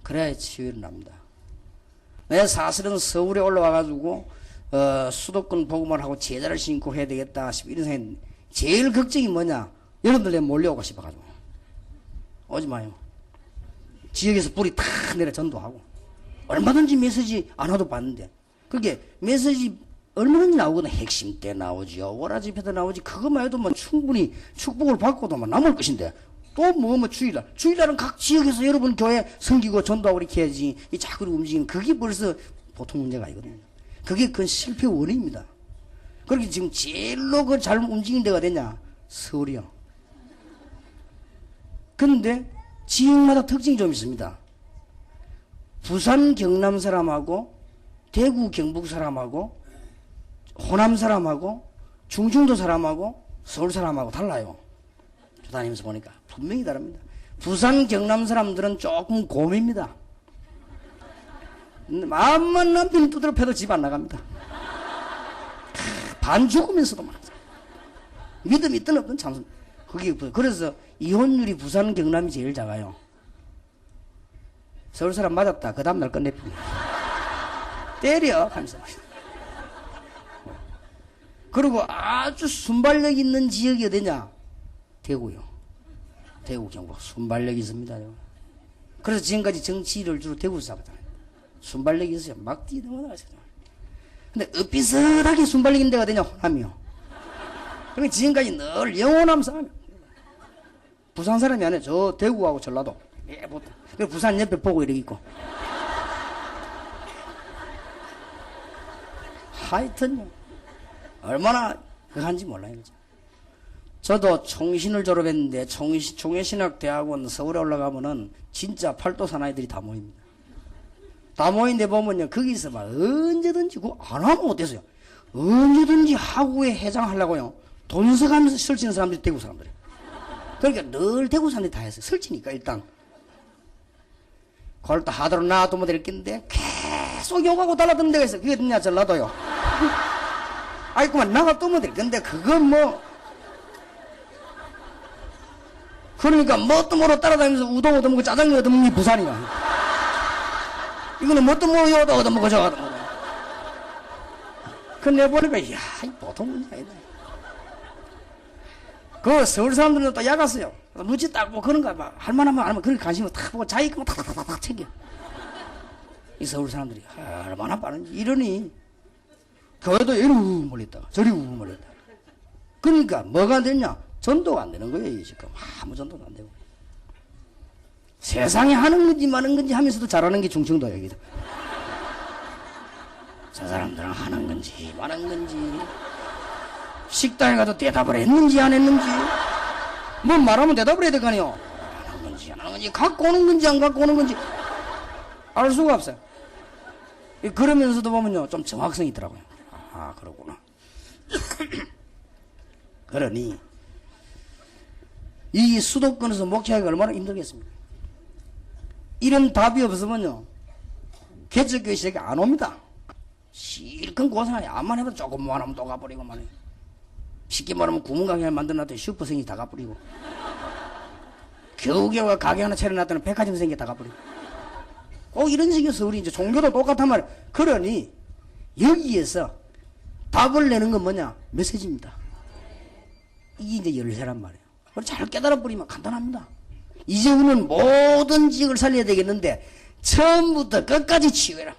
그래야 치유를 납니다. 내 사실은 서울에 올라와가지고 수도권 복음을 하고 제자를 신고 해야 되겠다 싶어 이런 생각이 제일 걱정이 뭐냐? 여러분들 내 몰려오고 싶어가지고 오지 마요. 지역에서 불이 탁 내려 전도하고 얼마든지 메시지 안 와도 봤는데 그게 메시지 얼마든지 나오거든. 핵심 때 나오지요. 오라지 패도 나오지. 그것만 해도 뭐 충분히 축복을 받고도 뭐 남을 것인데 또 뭐 주일날은 각 지역에서 여러분 교회 섬기고 전도하고 이렇게 해야지. 이 자꾸 움직이는 그게 벌써 보통 문제가 아니거든요. 그게 그 실패 원인입니다. 그렇게 지금 제일로 그 잘 움직이는 데가 되냐? 서울이요. 그런데 지역마다 특징이 좀 있습니다. 부산 경남 사람하고 대구 경북 사람하고 호남 사람하고 충청도 사람하고 서울 사람하고 달라요. 다니면서 보니까 분명히 다릅니다. 부산 경남 사람들은 조금 곰입니다. 마음만 남편 두드려 패도 집 안 나갑니다. 반 죽으면서도 막 믿음 있든 없든 참 그게 그래서 이혼율이 부산 경남이 제일 작아요. 서울 사람 맞았다 그 다음날 끝내줍니다. 때려 하면서. 그리고 아주 순발력 있는 지역이 어디냐? 대구요. 대구 경북 순발력이 있습니다. 그래서 지금까지 정치를 주로 대구에서 잡았잖아요. 순발력이 있어요. 막 뛰어넘어가죠. 근데 엇비슷하게 순발력 있는 데가 어디냐? 호남이요. 그러니까 지금까지 늘 영원함 싸움이요. 부산 사람이 아니에요. 저 대구하고 전라도. 예, 보통. 부산 옆에 보고 이렇게 있고. 하여튼요. 얼마나 그한지 몰라요. 그죠? 저도 총신을 졸업했는데 총회신학대학원 서울에 올라가면은 진짜 팔도 사나이들이 다 모입니다. 다 모인데 보면요. 거기서 막 언제든지 그거 안 하면 어때서요? 언제든지 하구에 해장하려고요. 돈 써가면서 설치는 사람들이 대구 사람들이에요. 그러니까 늘 대구 사람들이 다 했어요. 설치니까 일단. 그걸 또 하도록 놔도 못 이랬겠는데 계속 욕하고 달라드는 데가 있어요. 그게 어디냐 전라도요. 아이고만 나가 또 못 이랬 근데 그건 뭐 그러니까 뭣도 모르고 따라다니면서 우동 얻어먹고 짜장면 얻어먹는 게 부산이야. 이거는 뭣도 모르고 얻어먹고 저거 얻어먹고. 근데 보니까 이야 보통 문제 아니다. 그 서울 사람들은 또 야갔어요. 눈치 딱 보고 그런가 봐. 할만하면 안 하면 그렇게 관심을 탁 보고 자기 거만 탁탁탁탁 챙겨. 이 서울 사람들이 얼마나 빠른지 이러니 교회도 이리 몰렸다가 저리 몰렸다가. 그러니까 뭐가 되냐? 전도가 안 되는 거예요. 지금 아무 전도도 안 되고. 세상에 하는 건지 마는 건지 하면서도 잘하는 게 충청도야. 여기도. 저 사람들은 하는 건지 마는 건지 식당에 가도 대답을 했는지 안 했는지 뭐 말하면 대답을 해야 될 거 아니에요. 하는 건지 안 하는 건지 갖고 오는 건지 안 갖고 오는 건지 알 수가 없어요. 그러면서도 보면요 좀 정확성이 있더라고요. 아 그러구나. 그러니 이 수도권에서 목회하기가 얼마나 힘들겠습니까? 이런 답이 없으면요 개척교회 시작이 안 옵니다. 실컷 고생하니 암만 해도 조금만 하면 또 가버리고 말이에요. 쉽게 말하면 구멍가게 만들어놨더니 슈퍼생이 다 가버리고 겨우겨우 가게 하나 차려놨더니 백화점 생기 다 가버리고 꼭 이런 식이어서 우리 이제 종교도 똑같단 말이에요. 그러니 여기에서 답을 내는 건 뭐냐? 메시지입니다. 이게 이제 열쇠란 말이에요. 그걸 잘 깨달아버리면 간단합니다. 이제 우리는 모든 지역을 살려야 되겠는데 처음부터 끝까지 치유해라.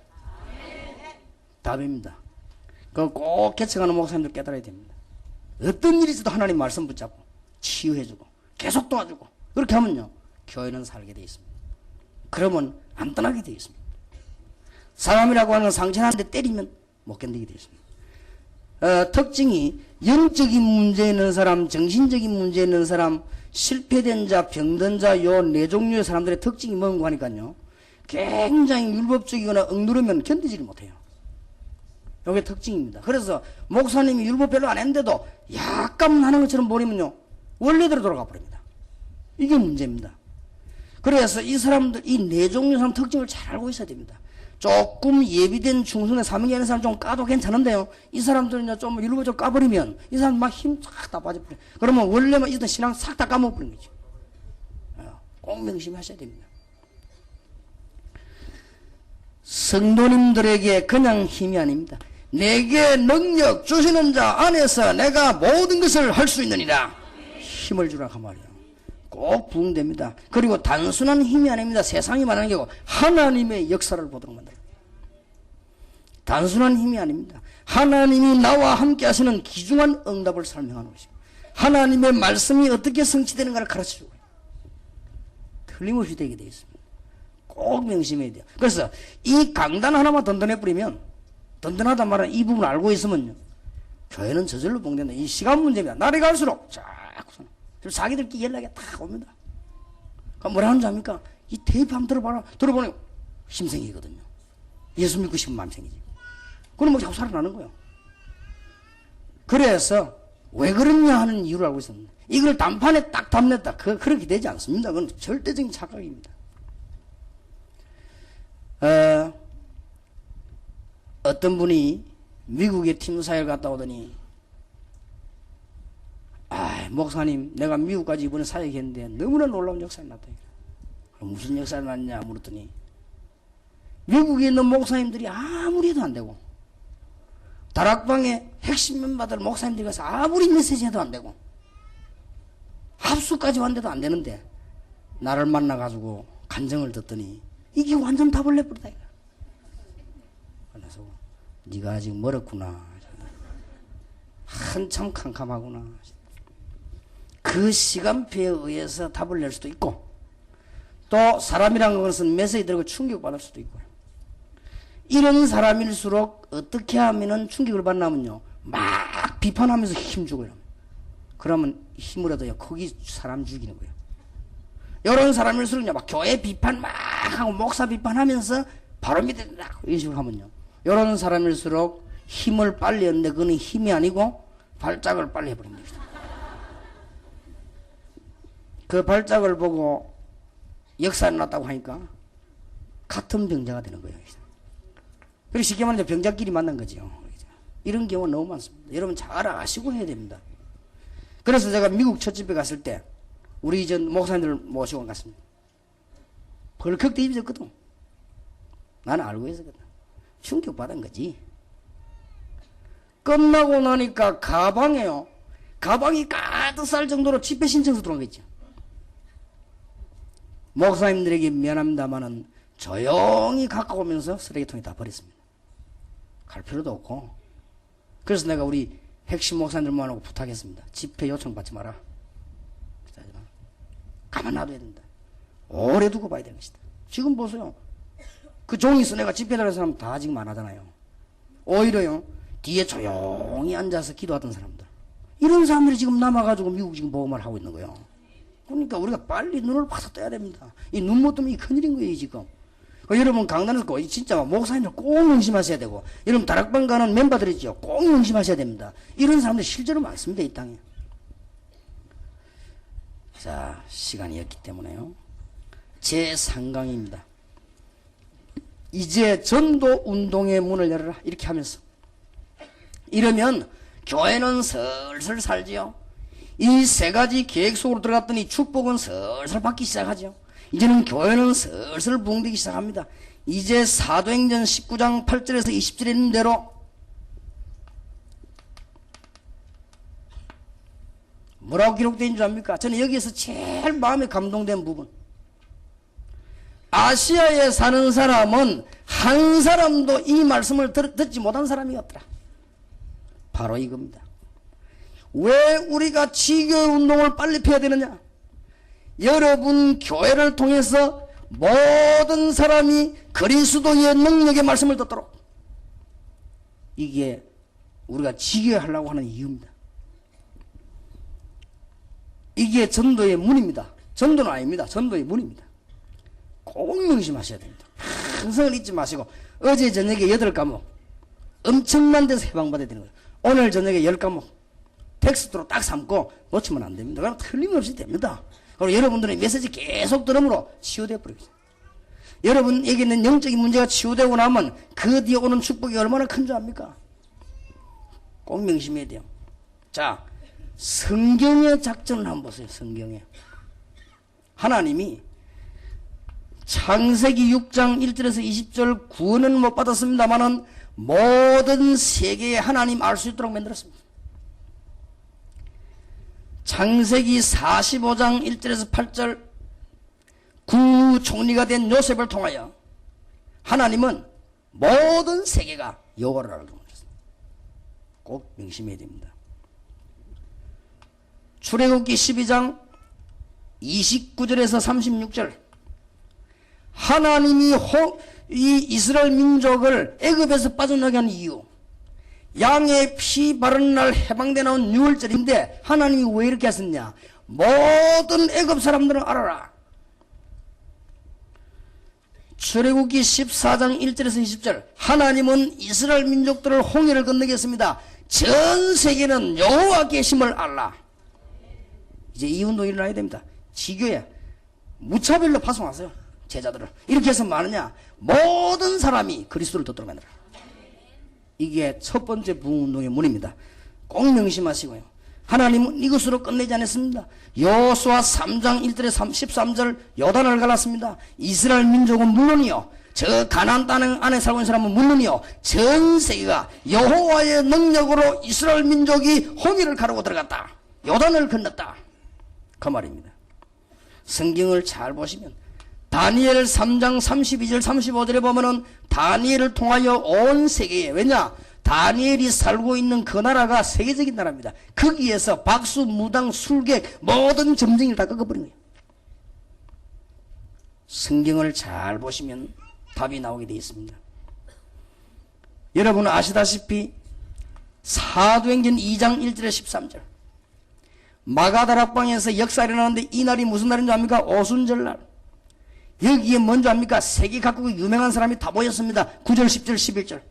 답입니다. 그거 꼭 개척하는 목사님들 깨달아야 됩니다. 어떤 일이 있어도 하나님 말씀 붙잡고 치유해주고 계속 도와주고 그렇게 하면요 교회는 살게 돼 있습니다. 그러면 안 떠나게 돼 있습니다. 사람이라고 하는 건 상처나는데 때리면 못 견디게 돼 있습니다. 특징이 영적인 문제 있는 사람, 정신적인 문제 있는 사람, 실패된 자, 병든 자, 요 네 종류의 사람들의 특징이 뭔가 하니까요. 굉장히 율법적이거나 억누르면 견디지를 못해요. 이게 특징입니다. 그래서 목사님이 율법 별로 안 했는데도 약간 하는 것처럼 보이면요. 원래대로 돌아가 버립니다. 이게 문제입니다. 그래서 이 사람들, 이 네 종류의 사람 특징을 잘 알고 있어야 됩니다. 조금 예비된 충성의 사명이 있는 사람 좀 까도 괜찮은데요. 이 사람들은요, 좀 율법 좀 까버리면 이 사람 막 힘 싹 다 빠져버려요. 그러면 원래만 있던 신앙 싹 다 까먹어버리는 거죠. 꼭 명심하셔야 됩니다. 성도님들에게 그냥 힘이 아닙니다. 내게 능력 주시는 자 안에서 내가 모든 것을 할 수 있느니라. 힘을 주라 그 말이에요. 꼭 부응됩니다. 그리고 단순한 힘이 아닙니다. 세상이 말하는 게 아니고 하나님의 역사를 보도록 만들어요. 단순한 힘이 아닙니다. 하나님이 나와 함께 하시는 귀중한 응답을 설명하는 것입니다. 하나님의 말씀이 어떻게 성취되는가를 가르쳐주고 틀림없이 되게 되어 있습니다. 꼭 명심해야 돼요. 그래서 이 강단 하나만 든든해 버리면, 든든하단 말은 이 부분을 알고 있으면요, 교회는 저절로 봉된다. 이 시간 문제입니다. 날이 갈수록 자꾸 자기들끼리 연락이 다 옵니다. 그럼 뭐라 하는지 압니까? 이 테이프 한번 들어봐라. 들어보니 힘생이거든요. 예수 믿고 싶은 마음 생기지. 그럼 뭐 자꾸 살아나는 거예요. 그래서 왜 그러냐 하는 이유를 알고 있었는데, 이걸 단판에 딱 담냈다. 그렇게 되지 않습니다. 그건 절대적인 착각입니다. 어떤 분이 미국에 팀사회를 갔다 오더니, 목사님, 내가 미국까지 이번에 사역했는데 너무나 놀라운 역사가 났다. 무슨 역사가 났냐 물었더니, 미국에 있는 목사님들이 아무리 해도 안 되고, 다락방에 핵심 멤버들 목사님들이 가서 아무리 메시지 해도 안 되고, 합수까지 왔는데도 안 되는데, 나를 만나가지고 간증을 듣더니 이게 완전 답을 내버리다. 그래서 네가 아직 멀었구나. 한참 캄캄하구나. 그 시간표에 의해서 답을 낼 수도 있고, 또 사람이란 것은 메시지 들고 충격받을 수도 있고요. 이런 사람일수록 어떻게 하면은 충격을 받냐면요, 막 비판하면서 힘주고요. 그러면 힘을 얻어요. 거기 사람 죽이는 거예요. 이런 사람일수록요, 막 교회 비판 막 하고 목사 비판하면서 바로 밑에 딱 이런 식으로 하면요, 이런 사람일수록 힘을 빨리 얻는데 그건 힘이 아니고 발작을 빨리 해버립니다. 그 발작을 보고 역사가 났다고 하니까 같은 병자가 되는 거예요. 그리고 쉽게 말하면 병자끼리 만난 거죠. 이런 경우가 너무 많습니다. 여러분 잘 아시고 해야 됩니다. 그래서 제가 미국 첫 집회 갔을 때 우리 전 목사님들 모시고 갔습니다. 벌컥 뒤집어졌거든. 나는 알고 있었거든. 충격받은 거지. 끝나고 나니까 가방에요, 가방이 가득 쌀 정도로 집회 신청서 들어온 거 있죠. 목사님들에게 미안합니다마는 조용히 갖고 오면서 쓰레기통에 다 버렸습니다. 갈 필요도 없고. 그래서 내가 우리 핵심 목사님들 모아놓고 부탁했습니다. 집회 요청 받지 마라. 가만 놔둬야 된다. 오래 두고 봐야 되는 것이다. 지금 보세요. 그 종이 있어. 내가 집회 나가는 사람 다 지금 안 하잖아요. 오히려요, 뒤에 조용히 앉아서 기도하던 사람들, 이런 사람들이 지금 남아가지고 미국 지금 복음을 하고 있는 거예요. 그러니까 우리가 빨리 눈을 파서 떠야 됩니다. 이 눈 못 뜨면 이 큰일인 거예요 지금. 여러분 강단에서 꼭 진짜 목사님들 꼭 명심하셔야 되고, 여러분 다락방 가는 멤버들 있죠, 꼭 명심하셔야 됩니다. 이런 사람들 실제로 많습니다 이 땅에. 자, 시간이 없기 때문에요, 제 3강입니다. 이제 전도 운동의 문을 열어라, 이렇게 하면서 이러면 교회는 슬슬 살지요. 이 세 가지 계획 속으로 들어갔더니 축복은 슬슬 받기 시작하죠. 이제는 교회는 슬슬 부흥되기 시작합니다. 이제 사도행전 19장 8절에서 20절에 있는 대로 뭐라고 기록되어 있는 줄 압니까? 저는 여기에서 제일 마음에 감동된 부분, 아시아에 사는 사람은 한 사람도 이 말씀을 듣지 못한 사람이 없더라. 바로 이겁니다. 왜 우리가 지교회 운동을 빨리 펴야 되느냐? 여러분 교회를 통해서 모든 사람이 그리스도의 능력의 말씀을 듣도록, 이게 우리가 지교회 하려고 하는 이유입니다. 이게 전도의 문입니다. 전도는 아닙니다. 전도의 문입니다. 꼭 명심하셔야 됩니다. 항상 잊지 마시고, 어제 저녁에 8과목 엄청난 데서 해방받아야 되는 거예요. 오늘 저녁에 10과목 텍스트로 딱 삼고 놓치면 안 됩니다. 그럼 틀림없이 됩니다. 그리고 여러분들의 메시지 계속 들음으로 치유되어 버리겠습니다. 여러분에게 있는 영적인 문제가 치유되고 나면 그 뒤에 오는 축복이 얼마나 큰 줄 압니까? 꼭 명심해야 돼요. 자, 성경의 작전을 한번 보세요. 성경에 하나님이 창세기 6장 1절에서 20절 구원은 못 받았습니다마는 모든 세계에 하나님 알 수 있도록 만들었습니다. 창세기 45장 1절에서 8절 구총리가 된 요셉을 통하여 하나님은 모든 세계가 여호와를 알도록 하셨습니다. 꼭 명심해야 됩니다. 출애굽기 12장 29절에서 36절 하나님이 이 이스라엘 민족을 애굽에서 빠져나게 한 이유, 양의 피 바르는 날 해방돼 나온 6월절인데 하나님이 왜 이렇게 하셨냐? 모든 애굽 사람들은 알아라. 출애굽기 14장 1절에서 20절 하나님은 이스라엘 민족들을 홍해를 건너게 했습니다. 전 세계는 여호와 계심을 알라. 이제 이 운동이 일어나야 됩니다. 지교에 무차별로 파송하세요. 제자들을. 이렇게 해서 뭐하느냐? 모든 사람이 그리스도를 듣도록 만들어라. 이게 첫 번째 부흥운동의 문입니다. 꼭 명심하시고요. 하나님은 이것으로 끝내지 않았습니다. 여호수아 3장 1절에 13절 요단을 갈랐습니다. 이스라엘 민족은 물론이요, 저 가나안 땅 안에 살고 있는 사람은 물론이요, 전 세계가 여호와의 능력으로 이스라엘 민족이 홍해를 가르고 들어갔다. 요단을 건넜다. 그 말입니다. 성경을 잘 보시면 다니엘 3장 32절 35절에 보면은 다니엘을 통하여 온 세계에, 왜냐? 다니엘이 살고 있는 그 나라가 세계적인 나라입니다. 거기에서 박수, 무당, 술객 모든 점쟁이를 다 꺾어버린 거예요. 성경을 잘 보시면 답이 나오게 되어 있습니다. 여러분 아시다시피 사도행전 2장 1절에 13절 마가다락방에서 역사가 일어나는데 이 날이 무슨 날인 줄 압니까? 오순절날. 여기에 뭔지 압니까? 세계 각국의 유명한 사람이 다 모였습니다. 9절 10절 11절.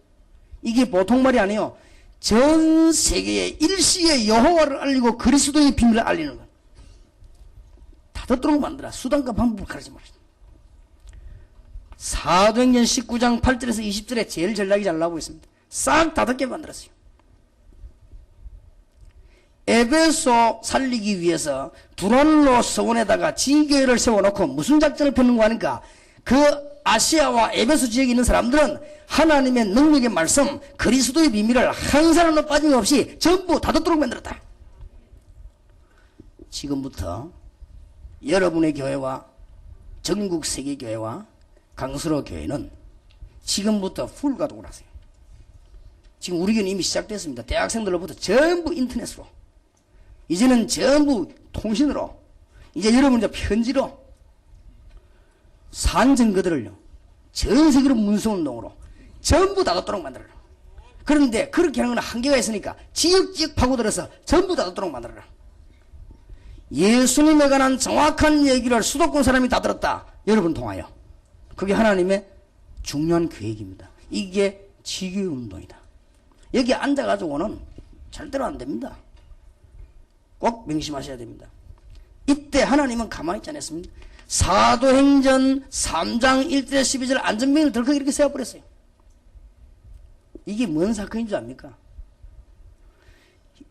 이게 보통 말이 아니에요. 전 세계에 일시에 여호와를 알리고 그리스도의 비밀을 알리는 것. 다 듣도록 만들어. 수단과 방법을 가르치지 말이다. 사도행전 19장 8절에서 20절에 제일 전략이 잘 나오고 있습니다. 싹 다 듣게 만들었어요. 에베소 살리기 위해서 두란노 서원에다가 지교회를 세워놓고 무슨 작전을 펴는가 하니까 그 아시아와 에베소 지역에 있는 사람들은 하나님의 능력의 말씀, 그리스도의 비밀을 한 사람도 빠짐없이 전부 다 듣도록 만들었다. 지금부터 여러분의 교회와 전국 세계 교회와 강수로 교회는 지금부터 풀가동을 하세요. 지금 우리 교회는 이미 시작됐습니다. 대학생들로부터 전부 인터넷으로, 이제는 전부 통신으로, 이제 여러분 이제 편지로 산 증거들을요 전 세계로 문서운동으로 전부 다 듣도록 만들어라. 그런데 그렇게 하는 건 한계가 있으니까 지역지역 파고들어서 전부 다 듣도록 만들어라. 예수님에 관한 정확한 얘기를 수도권 사람이 다 들었다. 여러분 통하여. 그게 하나님의 중요한 계획입니다. 이게 지교의 운동이다. 여기 앉아가지고는 절대로 안 됩니다. 꼭 명심하셔야 됩니다. 이때 하나님은 가만히 있지 않았습니다. 사도행전 3장 1절 12절 안전병을 덜컥 이렇게 세워버렸어요. 이게 뭔 사건인 줄 압니까?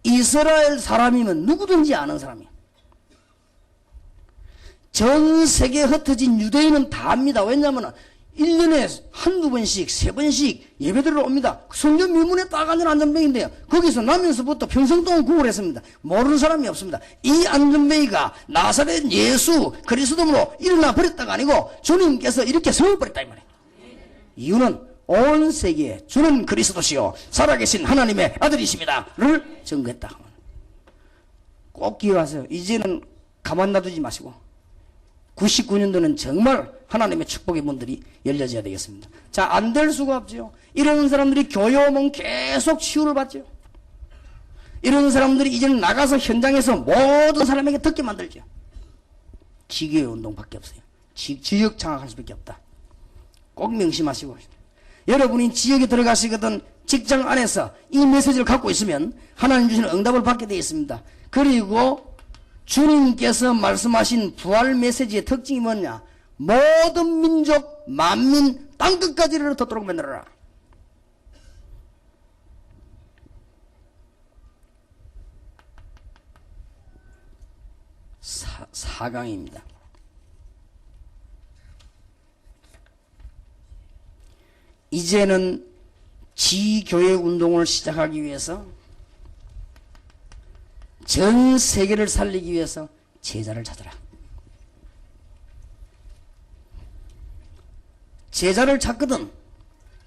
이스라엘 사람이면 누구든지 아는 사람이에요. 전 세계에 흩어진 유대인은 다 압니다. 왜냐하면 1년에 한두 번씩, 3번씩 예배드리러 옵니다. 성전 밀문에 딱 앉은 안전뱅이인데요. 거기서 나면서부터 평생 동안 구걸했습니다. 모르는 사람이 없습니다. 이 안전뱅이가 나사렛 예수 그리스도로 일어나 버렸다가 아니고 주님께서 이렇게 세워버렸다 이 말이에요. 이유는 온 세계에 주는 그리스도시요 살아계신 하나님의 아들이십니다를 증거했다. 꼭 기억하세요. 이제는 가만 놔두지 마시고 99년도는 정말 하나님의 축복의 문들이 열려져야 되겠습니다. 자, 안 될 수가 없죠. 이런 사람들이 교회 오면 계속 치유를 받죠. 이런 사람들이 이제는 나가서 현장에서 모든 사람에게 듣게 만들죠. 지교의 운동밖에 없어요. 지역 장악할 수밖에 없다. 꼭 명심하시고, 여러분이 지역에 들어가시거든 직장 안에서 이 메시지를 갖고 있으면 하나님 주시는 응답을 받게 되어 있습니다. 그리고 주님께서 말씀하신 부활 메시지의 특징이 뭐냐? 모든 민족, 만민, 땅끝까지를 듣도록 만들어라. 사강입니다. 이제는 지교회 운동을 시작하기 위해서, 전 세계를 살리기 위해서 제자를 찾아라. 제자를 찾거든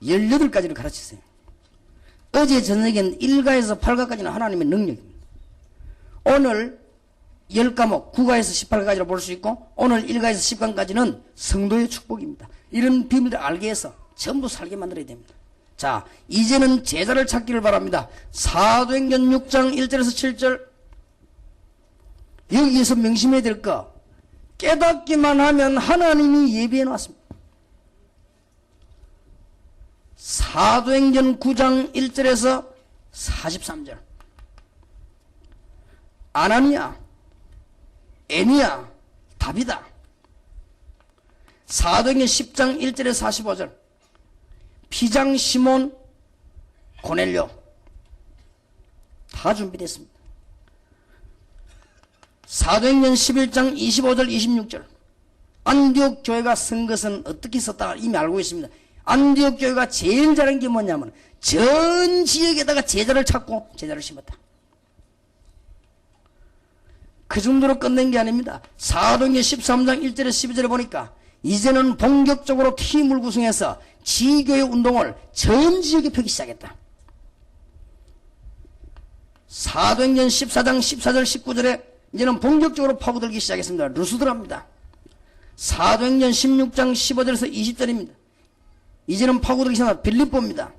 18가지를 가르치세요. 어제 저녁엔 1가에서 8가까지는 하나님의 능력입니다. 오늘 10과목 9가에서 18가지로 볼 수 있고, 오늘 1가에서 10강까지는 성도의 축복입니다. 이런 비밀을 알게 해서 전부 살게 만들어야 됩니다. 자, 이제는 제자를 찾기를 바랍니다. 사도행전 6장 1절에서 7절, 여기에서 명심해야 될 거, 깨닫기만 하면 하나님이 예비해 놨습니다. 사도행전 9장 1절에서 43절, 아나니아, 애니야, 다비다. 사도행전 10장 1절에서 45절, 피장 시몬, 고넬료. 다 준비됐습니다. 사도행전 11장 25절 26절, 안디옥 교회가 쓴 것은 어떻게 썼다 이미 알고 있습니다. 안디옥 교회가 제일 잘한 게 뭐냐면 전 지역에다가 제자를 찾고 제자를 심었다. 그 정도로 끝낸 게 아닙니다. 사도행전 13장 1절에서 12절에 보니까 이제는 본격적으로 팀을 구성해서 지교회 운동을 전 지역에 펴기 시작했다. 사도행전 14장 14절 19절에 이제는 본격적으로 파고들기 시작했습니다. 루스드라입니다. 사도행전 16장 15절에서 20절입니다. 이제는 파고들기 시작한 빌립보입니다.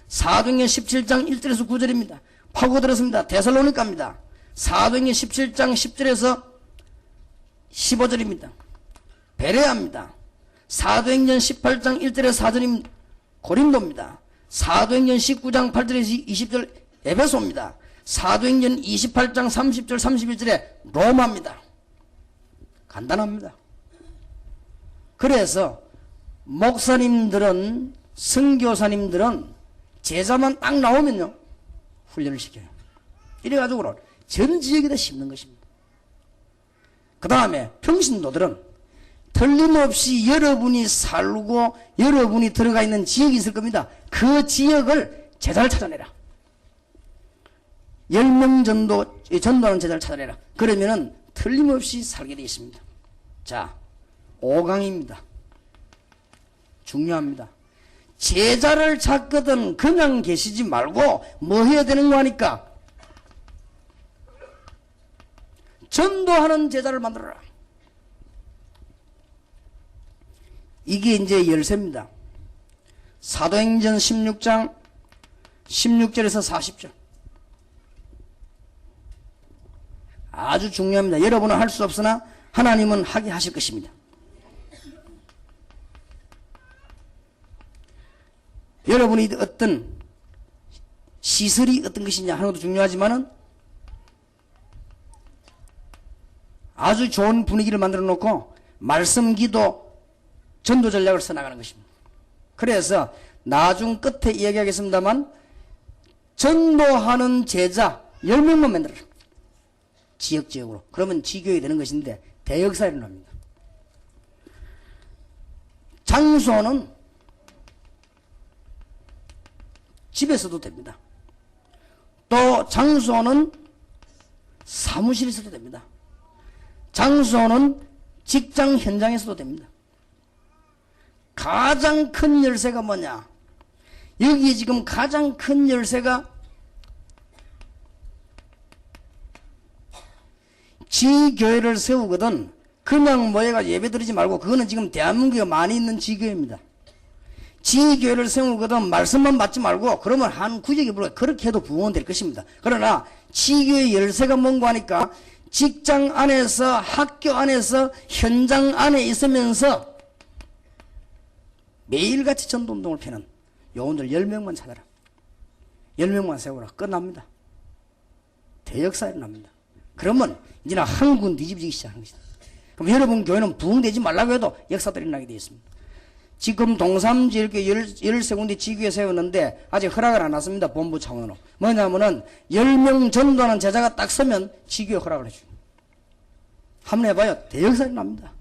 사도행전 17장 1절에서 9절입니다. 파고들었습니다. 데살로니가입니다. 사도행전 17장 10절에서 15절입니다. 베레아입니다. 사도행전 18장 1절에서 4절입니다. 고린도입니다. 사도행전 19장 8절에서 20절 에베소입니다. 사도행전 28장 30절 31절에 로마입니다. 간단합니다. 그래서 목사님들은, 선교사님들은 제자만 딱 나오면요 훈련을 시켜요. 이래가지고 전 지역에다 심는 것입니다. 그 다음에 평신도들은 틀림없이 여러분이 살고 여러분이 들어가 있는 지역이 있을 겁니다. 그 지역을 제자를 찾아내라. 10명 전도하는 제자를 찾아내라. 그러면은 틀림없이 살게 되어 있습니다. 자, 5강입니다. 중요합니다. 제자를 찾거든 그냥 계시지 말고 뭐 해야 되는 거 하니까 전도하는 제자를 만들어라. 이게 이제 열쇠입니다. 사도행전 16장 16절에서 40절. 아주 중요합니다. 여러분은 할 수 없으나 하나님은 하게 하실 것입니다. 여러분이 어떤 시설이 어떤 것이냐 하는 것도 중요하지만은 아주 좋은 분위기를 만들어 놓고 말씀, 기도, 전도 전략을 써나가는 것입니다. 그래서 나중 끝에 이야기하겠습니다만 전도하는 제자 10명만 만들어라. 지역으로. 그러면 지교회 되는 것인데 대역사에 일어납니다. 장소는 집에서도 됩니다. 또 장소는 사무실에서도 됩니다. 장소는 직장 현장에서도 됩니다. 가장 큰 열쇠가 뭐냐? 여기 지금 가장 큰 열쇠가 지교회를 세우거든 그냥 모여가 예배 드리지 말고, 그거는 지금 대한민국에 많이 있는 지교회입니다. 지교회를 세우거든 말씀만 받지 말고 그러면 한 구역에 불러 그렇게 해도 부흥은 될 것입니다. 그러나 지교회 열쇠가 뭔가 하니까 직장 안에서, 학교 안에서, 현장 안에 있으면서 매일같이 전도운동을 펴는 요원들 10명만 찾아라. 10명만 세워라. 끝납니다. 대역사 일어납니다. 그러면 이제는 한국은 뒤집어지기 시작하는 것이다. 그럼 여러분 교회는 부흥되지 말라고 해도 역사들이 일어나게 되어 있습니다. 지금 동삼지역에 13군데 지교회 세웠는데 아직 허락을 안 왔습니다. 본부 차원으로. 뭐냐면은 10명 전도하는 제자가 딱 서면 지교회 허락을 해줘요. 한번 해봐요. 대역사 일어납니다.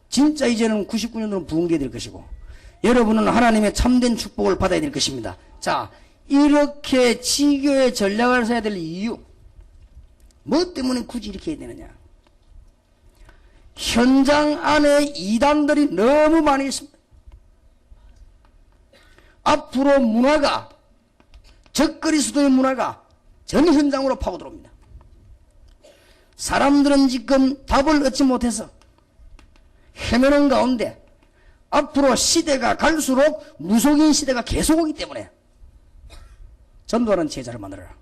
진짜 이제는 99년도는 부흥되어야 될 것이고 여러분은 하나님의 참된 축복을 받아야 될 것입니다. 자, 이렇게 지교의 전략을 써야 될 이유, 뭐 때문에 굳이 이렇게 해야 되느냐? 현장 안에 이단들이 너무 많이 있습니다. 앞으로 문화가, 적그리스도의 문화가 전 현장으로 파고들어옵니다. 사람들은 지금 답을 얻지 못해서 헤매는 가운데 앞으로 시대가 갈수록 무속인 시대가 계속 오기 때문에 전도하는 제자를 만들어라.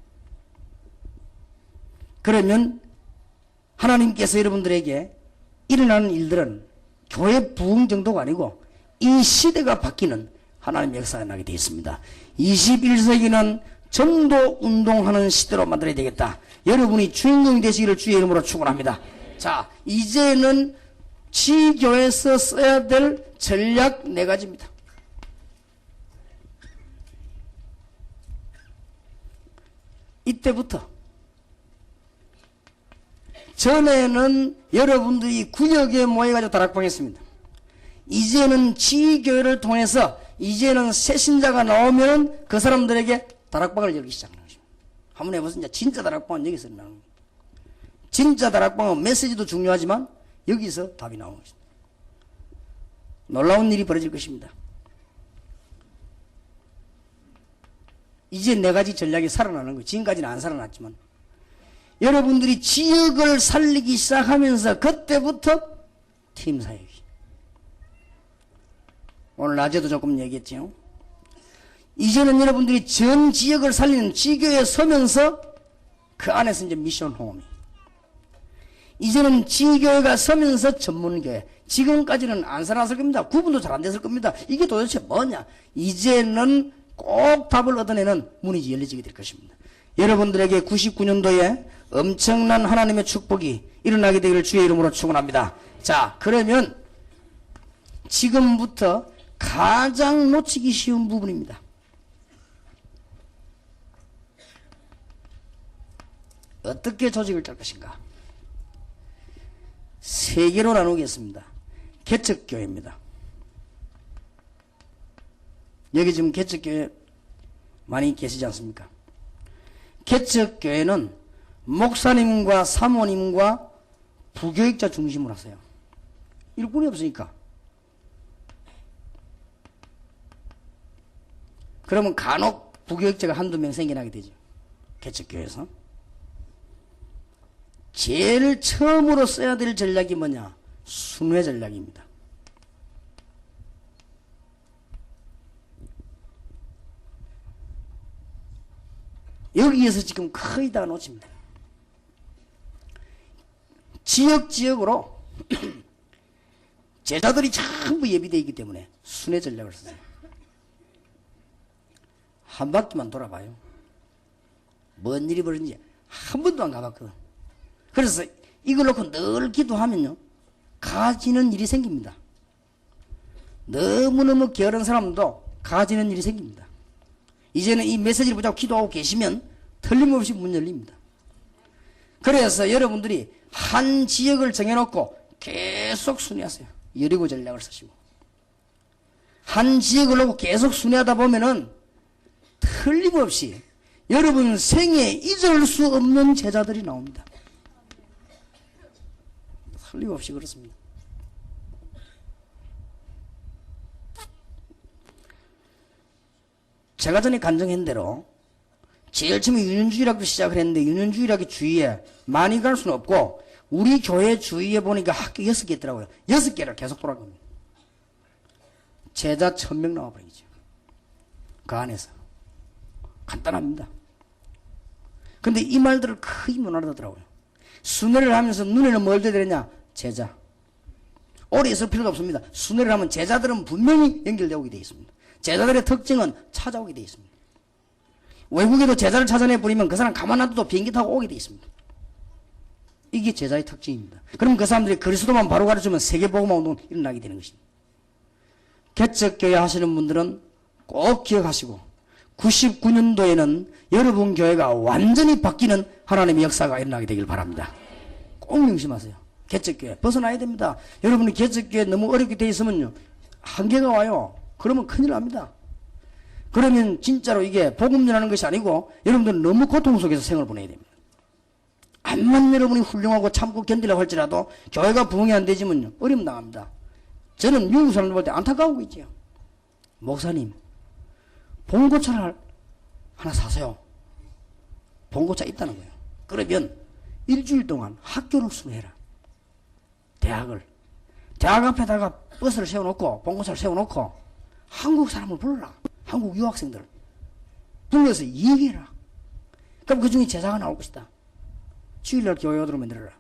그러면 하나님께서 여러분들에게 일어나는 일들은 교회 부흥 정도가 아니고 이 시대가 바뀌는 하나님의 역사가 나게 되어 있습니다. 21세기는 전도 운동하는 시대로 만들어야 되겠다. 여러분이 주인공이 되시기를 주의 이름으로 축원합니다. 자, 이제는 지교에서 써야 될 전략 4가지입니다. 이때부터 전에는 여러분들이 구역에 모여가지고 다락방 했습니다. 이제는 지교회를 통해서 이제는 새 신자가 나오면 그 사람들에게 다락방을 열기 시작하는 것입니다. 한번 해보세요. 진짜 다락방은 여기서 나오는 거예요. 진짜 다락방은 메시지도 중요하지만 여기서 답이 나오는 것입니다. 놀라운 일이 벌어질 것입니다. 이제 4가지 전략이 살아나는 거예요. 지금까지는 안 살아났지만 여러분들이 지역을 살리기 시작하면서 그때부터 팀 사역이. 오늘 낮에도 조금 얘기했죠. 이제는 여러분들이 전 지역을 살리는 지교에 서면서 그 안에서 이제 미션 홈이. 이제는 지교회가 서면서 전문교회. 지금까지는 안 살았을 겁니다. 구분도 잘 안 됐을 겁니다. 이게 도대체 뭐냐? 이제는 꼭 답을 얻어내는 문이 열려지게 될 것입니다. 여러분들에게 99년도에 엄청난 하나님의 축복이 일어나게 되기를 주의 이름으로 축원합니다. 자, 그러면 지금부터 가장 놓치기 쉬운 부분입니다. 어떻게 조직을 짤 것인가? 3개로 나누겠습니다. 개척교회입니다. 여기 지금 개척교회 많이 계시지 않습니까? 개척교회는 목사님과 사모님과 부교육자 중심으로 하세요. 일꾼이 없으니까. 그러면 간혹 부교육자가 한두 명 생겨나게 되죠. 개척교회에서. 제일 처음으로 써야 될 전략이 뭐냐? 순회 전략입니다. 여기에서 지금 거의 다 놓칩니다. 지역으로 제자들이 전부 예비되어 있기 때문에 순회 전략을 쓰세요. 한 바퀴만 돌아봐요. 뭔 일이 벌어진지 한 번도 안 가봤거든. 그래서 이걸 놓고 늘 기도하면요, 가지는 일이 생깁니다. 너무너무 게으른 사람도 가지는 일이 생깁니다. 이제는 이 메시지를 붙잡고 기도하고 계시면 틀림없이 문 열립니다. 그래서 여러분들이 한 지역을 정해놓고 계속 순회하세요. 여리고 전략을 쓰시고. 한 지역을 놓고 계속 순회하다 보면은 틀림없이 여러분 생에 잊을 수 없는 제자들이 나옵니다. 틀림없이 그렇습니다. 제가 전에 간증한 대로 제일 처음에 유년주일학교 시작을 했는데 유년주일학교 주위에 많이 갈 수는 없고 우리 교회 주위에 보니까 학교 6개 있더라고요. 6개를 계속 돌아갑니다. 제자 1000명 나와버리죠. 그 안에서. 간단합니다. 근데 이 말들을 거의 못 알아듣더라고요. 순회를 하면서 눈에는 뭘 둬야 되느냐? 제자. 오래 있을 필요도 없습니다. 순회를 하면 제자들은 분명히 연결되어 되어 있습니다. 제자들의 특징은 찾아오게 되어 있습니다. 외국에도 제자를 찾아내버리면 그 사람 가만 놔둬도 비행기 타고 오게 되어 있습니다. 이게 제자의 특징입니다. 그럼 그 사람들이 그리스도만 바로 가르치면 세계복음화 운동이 일어나게 되는 것입니다. 개척교회 하시는 분들은 꼭 기억하시고 99년도에는 여러분 교회가 완전히 바뀌는 하나님의 역사가 일어나게 되길 바랍니다. 꼭 명심하세요. 개척교회 벗어나야 됩니다. 여러분이 개척교회 너무 어렵게 돼 있으면요, 한계가 와요. 그러면 큰일 납니다. 그러면 진짜로 이게 복음 전하는 것이 아니고 여러분들은 너무 고통 속에서 생을 보내야 됩니다. 암만 여러분이 훌륭하고 참고 견디려고 할지라도 교회가 부흥이 안 되지면 어려움 당합니다. 저는 미국 사람들 볼 때 안타까우고 있죠. 목사님, 봉고차를 하나 사세요. 봉고차 있다는 거예요. 그러면 일주일 동안 학교를 수료해라. 대학 앞에다가 버스를 세워놓고 봉고차를 세워놓고 한국 사람을 불러라. 한국 유학생들 불러서 얘기해라. 그럼 그 중에 제자가 나올 것이다. 주일날 교회 오도록 만들어라.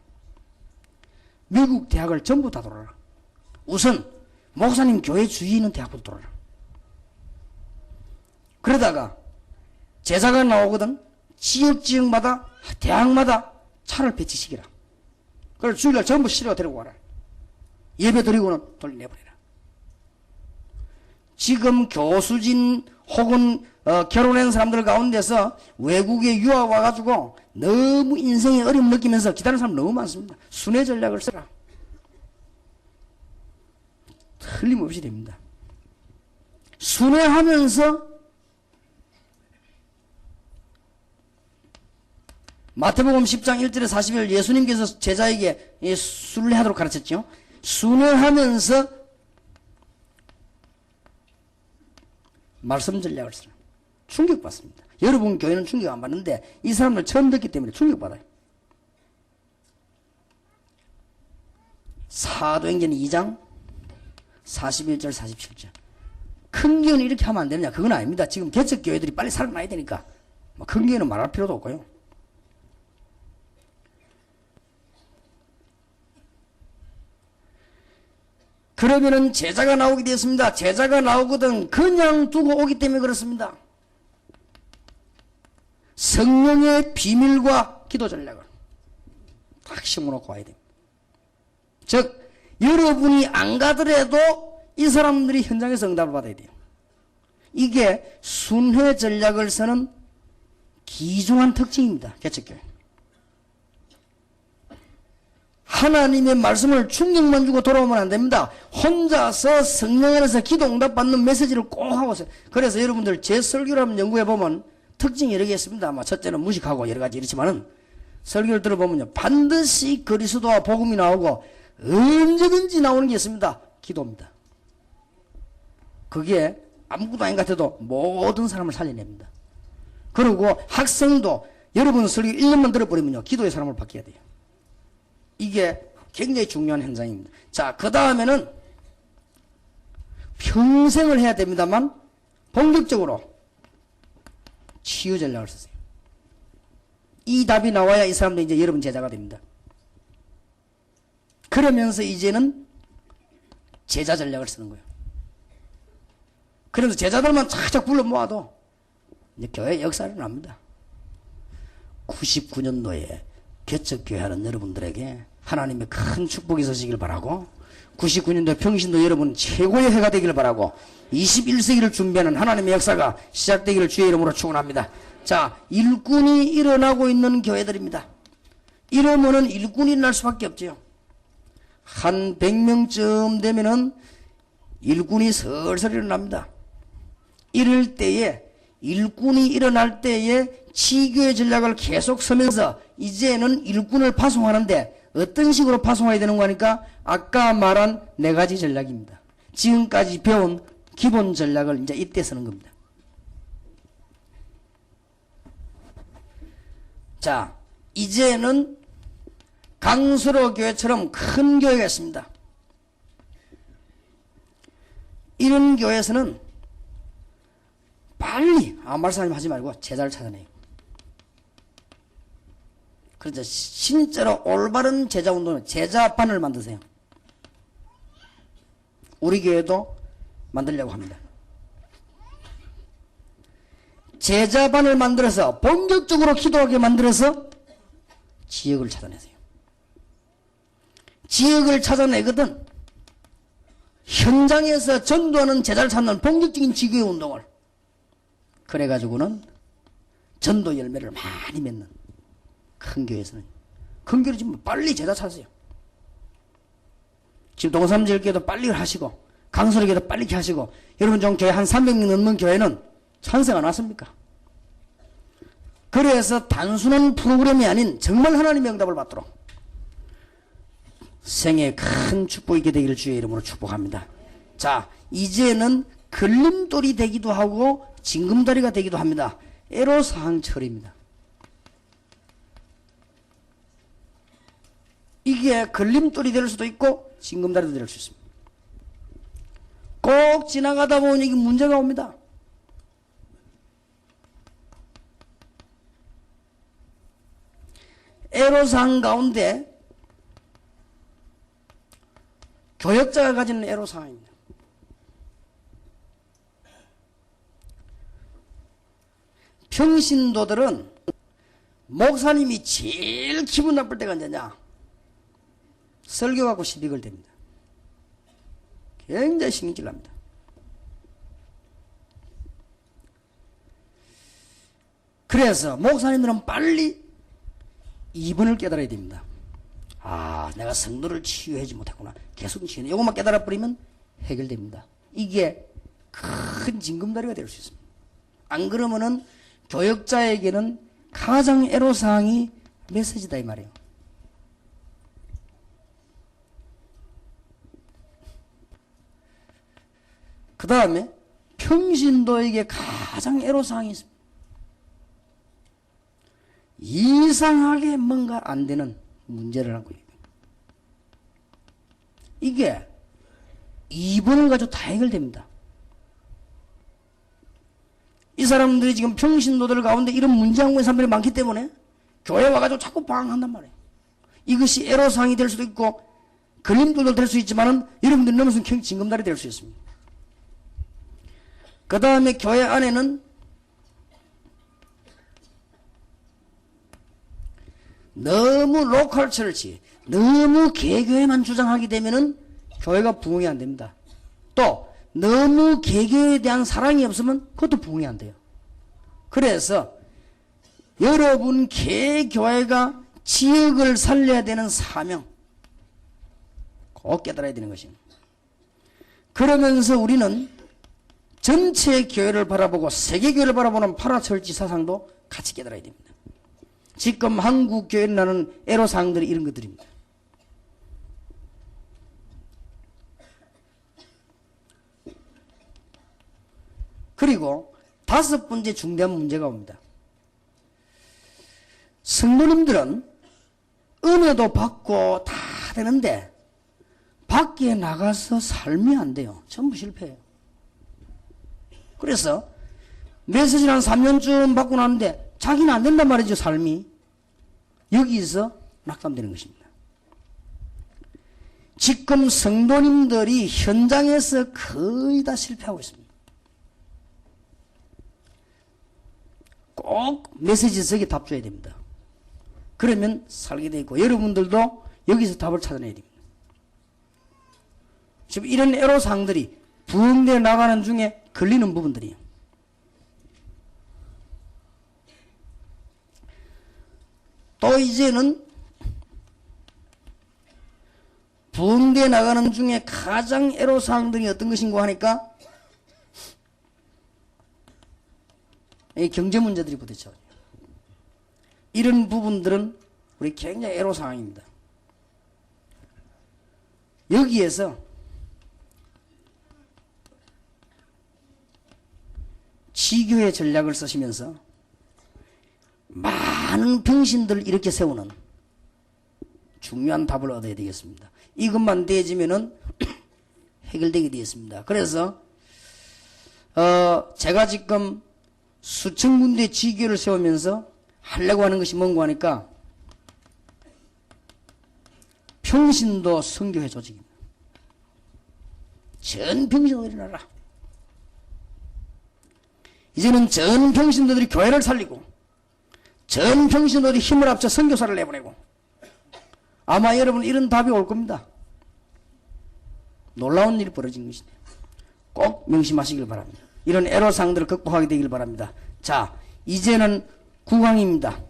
미국 대학을 전부 다 돌아라. 우선 목사님 교회 주위에 있는 대학부터 돌아라. 그러다가 제자가 나오거든. 지역마다 대학마다 차를 배치시키라. 그걸 주일날 전부 실어 데리고 와라. 예배 드리고는 돌려내버리라. 지금 교수진 혹은 결혼한 사람들 가운데서 외국에 유학 와가지고 너무 인생의 어려움 느끼면서 기다리는 사람 너무 많습니다. 순회 전략을 써라. 틀림없이 됩니다. 순회하면서 마태복음 10장 1절에 40일 예수님께서 제자에게 순례하도록 가르쳤죠. 순회하면서 말씀 전략을 쓰라. 충격받습니다. 여러분 교회는 충격 안 받는데 이 사람들 처음 듣기 때문에 충격받아요. 사도행전 2장 41절 47절. 큰 교회는 이렇게 하면 안 되느냐? 그건 아닙니다. 지금 개척 교회들이 빨리 살아나야 되니까 큰 교회는 말할 필요도 없고요. 그러면은 제자가 나오게 되었습니다. 제자가 나오거든 그냥 두고 오기 때문에 그렇습니다. 성령의 비밀과 기도 전략을 딱 심어놓고 와야 됩니다. 즉 여러분이 안 가더라도 이 사람들이 현장에서 응답을 받아야 돼요. 이게 순회 전략을 쓰는 기중한 특징입니다. 개척교회. 하나님의 말씀을 충격만 주고 돌아오면 안 됩니다. 혼자서 성령 안에서 기도 응답 받는 메시지를 꼭 하고 있어요. 그래서 여러분들 제 설교를 한번 연구해 보면 특징이 여러 개 있습니다. 첫째는 무식하고 여러 가지 이렇지만은 설교를 들어보면요. 반드시 그리스도와 복음이 나오고 언제든지 나오는 게 있습니다. 기도입니다. 그게 아무것도 아닌 것 같아도 모든 사람을 살려냅니다. 그리고 학생도 여러분 설교 1년만 들어버리면요. 기도의 사람을 바뀌어야 돼요. 이게 굉장히 중요한 현장입니다. 자, 그 다음에는 평생을 해야 됩니다만 본격적으로 치유 전략을 쓰세요. 이 답이 나와야 이 사람도 이제 여러분 제자가 됩니다. 그러면서 이제는 제자 전략을 쓰는 거예요. 그래서 제자들만 착착 불러 모아도 이제 교회 역사를 납니다. 99년도에 개척교회 하는 여러분들에게 하나님의 큰 축복이 있으시길 바라고 99년도 평신도 여러분 최고의 해가 되기를 바라고 21세기를 준비하는 하나님의 역사가 시작되기를 주의 이름으로 축원합니다. 자, 일꾼이 일어나고 있는 교회들입니다. 이러면은 일꾼이 날 수밖에 없죠. 한 100명쯤 되면은 일꾼이 슬슬 일어납니다. 이럴 때에 일꾼이 일어날 때에 치교의 전략을 계속 서면서 이제는 일꾼을 파송하는데 어떤 식으로 파송해야 되는 거니까 아까 말한 4가지 전략입니다. 지금까지 배운 기본 전략을 이제 이때 쓰는 겁니다. 자, 이제는 강수로 교회처럼 큰 교회가 있습니다. 이런 교회에서는 빨리 아무 말씀 하지 말고 제자를 찾아내요. 그래서 진짜로 올바른 제자 운동은 제자반을 만드세요. 우리 교회도 만들려고 합니다. 제자반을 만들어서 본격적으로 기도하게 만들어서 지역을 찾아내세요. 지역을 찾아내거든 현장에서 전도하는 제자를 찾는 본격적인 지교의 운동을 그래가지고는 전도 열매를 많이 맺는 큰 교회에서는 큰 교회 지금 빨리 제자 찾으세요. 지금 동삼지역교회도 빨리 하시고 강서로교회도 빨리 하시고 여러분 좀 교회 한 300명 넘는 교회는 찬성 안 왔습니까? 그래서 단순한 프로그램이 아닌 정말 하나님의 응답을 받도록 생에 큰 축복이 있게 되기를 주의 이름으로 축복합니다. 자, 이제는 걸림돌이 되기도 하고 징검다리가 되기도 합니다. 애로사항철입니다. 이게 걸림돌이 될 수도 있고 징검다리도 될 수 있습니다. 꼭 지나가다 보면 이게 문제가 옵니다. 애로사항 가운데 교역자가 가지는 애로사항입니다. 평신도들은 목사님이 제일 기분 나쁠 때가 언제냐? 설교 갖고 시비 걸 때입니다. 굉장히 신경질 납니다. 그래서 목사님들은 빨리 이분을 깨달아야 됩니다. 아, 내가 성도를 치유하지 못했구나. 계속 치유해. 이것만 깨달아 버리면 해결됩니다. 이게 큰 징검다리가 될 수 있습니다. 안 그러면은 교역자에게는 가장 애로사항이 메시지다 이 말이에요. 그 다음에 평신도에게 가장 애로사항이 있습니다. 이상하게 뭔가 안 되는 문제를 하고 있어요. 이게 2번을 가지고 다 해결됩니다. 이 사람들이 지금 평신도들 가운데 이런 문제하고 있는 사람들이 많기 때문에 교회 와가지고 자꾸 방황한단 말이에요. 이것이 애로사항이 될 수도 있고 걸림돌도 될 수 있지만은 여러분들이 넘어선 징검다리 될 수 있습니다. 그 다음에 교회 안에는 너무 로컬 철치, 너무 개교회만 주장하게 되면은 교회가 부흥이 안 됩니다. 또 너무 개교에 대한 사랑이 없으면 그것도 부흥이 안 돼요. 그래서 여러분 개교회가 지역을 살려야 되는 사명 꼭 깨달아야 되는 것입니다. 그러면서 우리는 전체 교회를 바라보고 세계교회를 바라보는 파라철지 사상도 같이 깨달아야 됩니다. 지금 한국 교회에 나는 애로사항들이 이런 것들입니다. 그리고 5번째 중대한 문제가 옵니다. 성도님들은 은혜도 받고 다 되는데 밖에 나가서 삶이 안 돼요. 전부 실패해요. 그래서 메시지를 한 3년쯤 받고 나는데 자기는 안 된단 말이죠. 삶이. 여기서 낙담되는 것입니다. 지금 성도님들이 현장에서 거의 다 실패하고 있습니다. 꼭 메시지석에 답 줘야 됩니다. 그러면 살게 돼 있고 여러분들도 여기서 답을 찾아내야 됩니다. 지금 이런 애로사항들이 부흥되어 나가는 중에 걸리는 부분들이에요. 또 이제는 부흥되어 나가는 중에 가장 애로사항들이 어떤 것인가 하니까 이 경제 문제들이 부딪혀요. 이런 부분들은 우리 굉장히 애로사항입니다. 여기에서 지교의 전략을 쓰시면서 많은 병신들을 이렇게 세우는 중요한 답을 얻어야 되겠습니다. 이것만 되어지면은 해결되게 되겠습니다. 그래서 제가 지금 수천 군데 지교를 세우면서 하려고 하는 것이 뭔가 하니까 평신도 선교회 조직입니다. 전 평신도들이 일어나라. 이제는 전 평신도들이 교회를 살리고 전 평신도들이 힘을 합쳐 선교사를 내보내고 아마 여러분 이런 답이 올 겁니다. 놀라운 일이 벌어진 것이네요. 꼭 명심하시길 바랍니다. 이런 애로사항들을 극복하게 되길 바랍니다. 자, 이제는 9강입니다.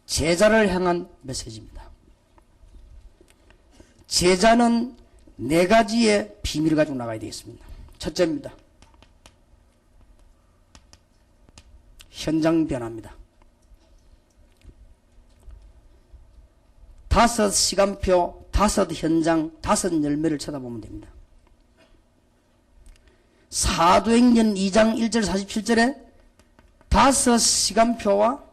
제자를 향한 메시지입니다. 제자는 네 가지의 비밀을 가지고 나가야 되겠습니다. 첫째입니다. 현장 변화입니다. 5시간표, 5현장, 5열매를 쳐다보면 됩니다. 사도행전 2장 1절 47절에 5시간표와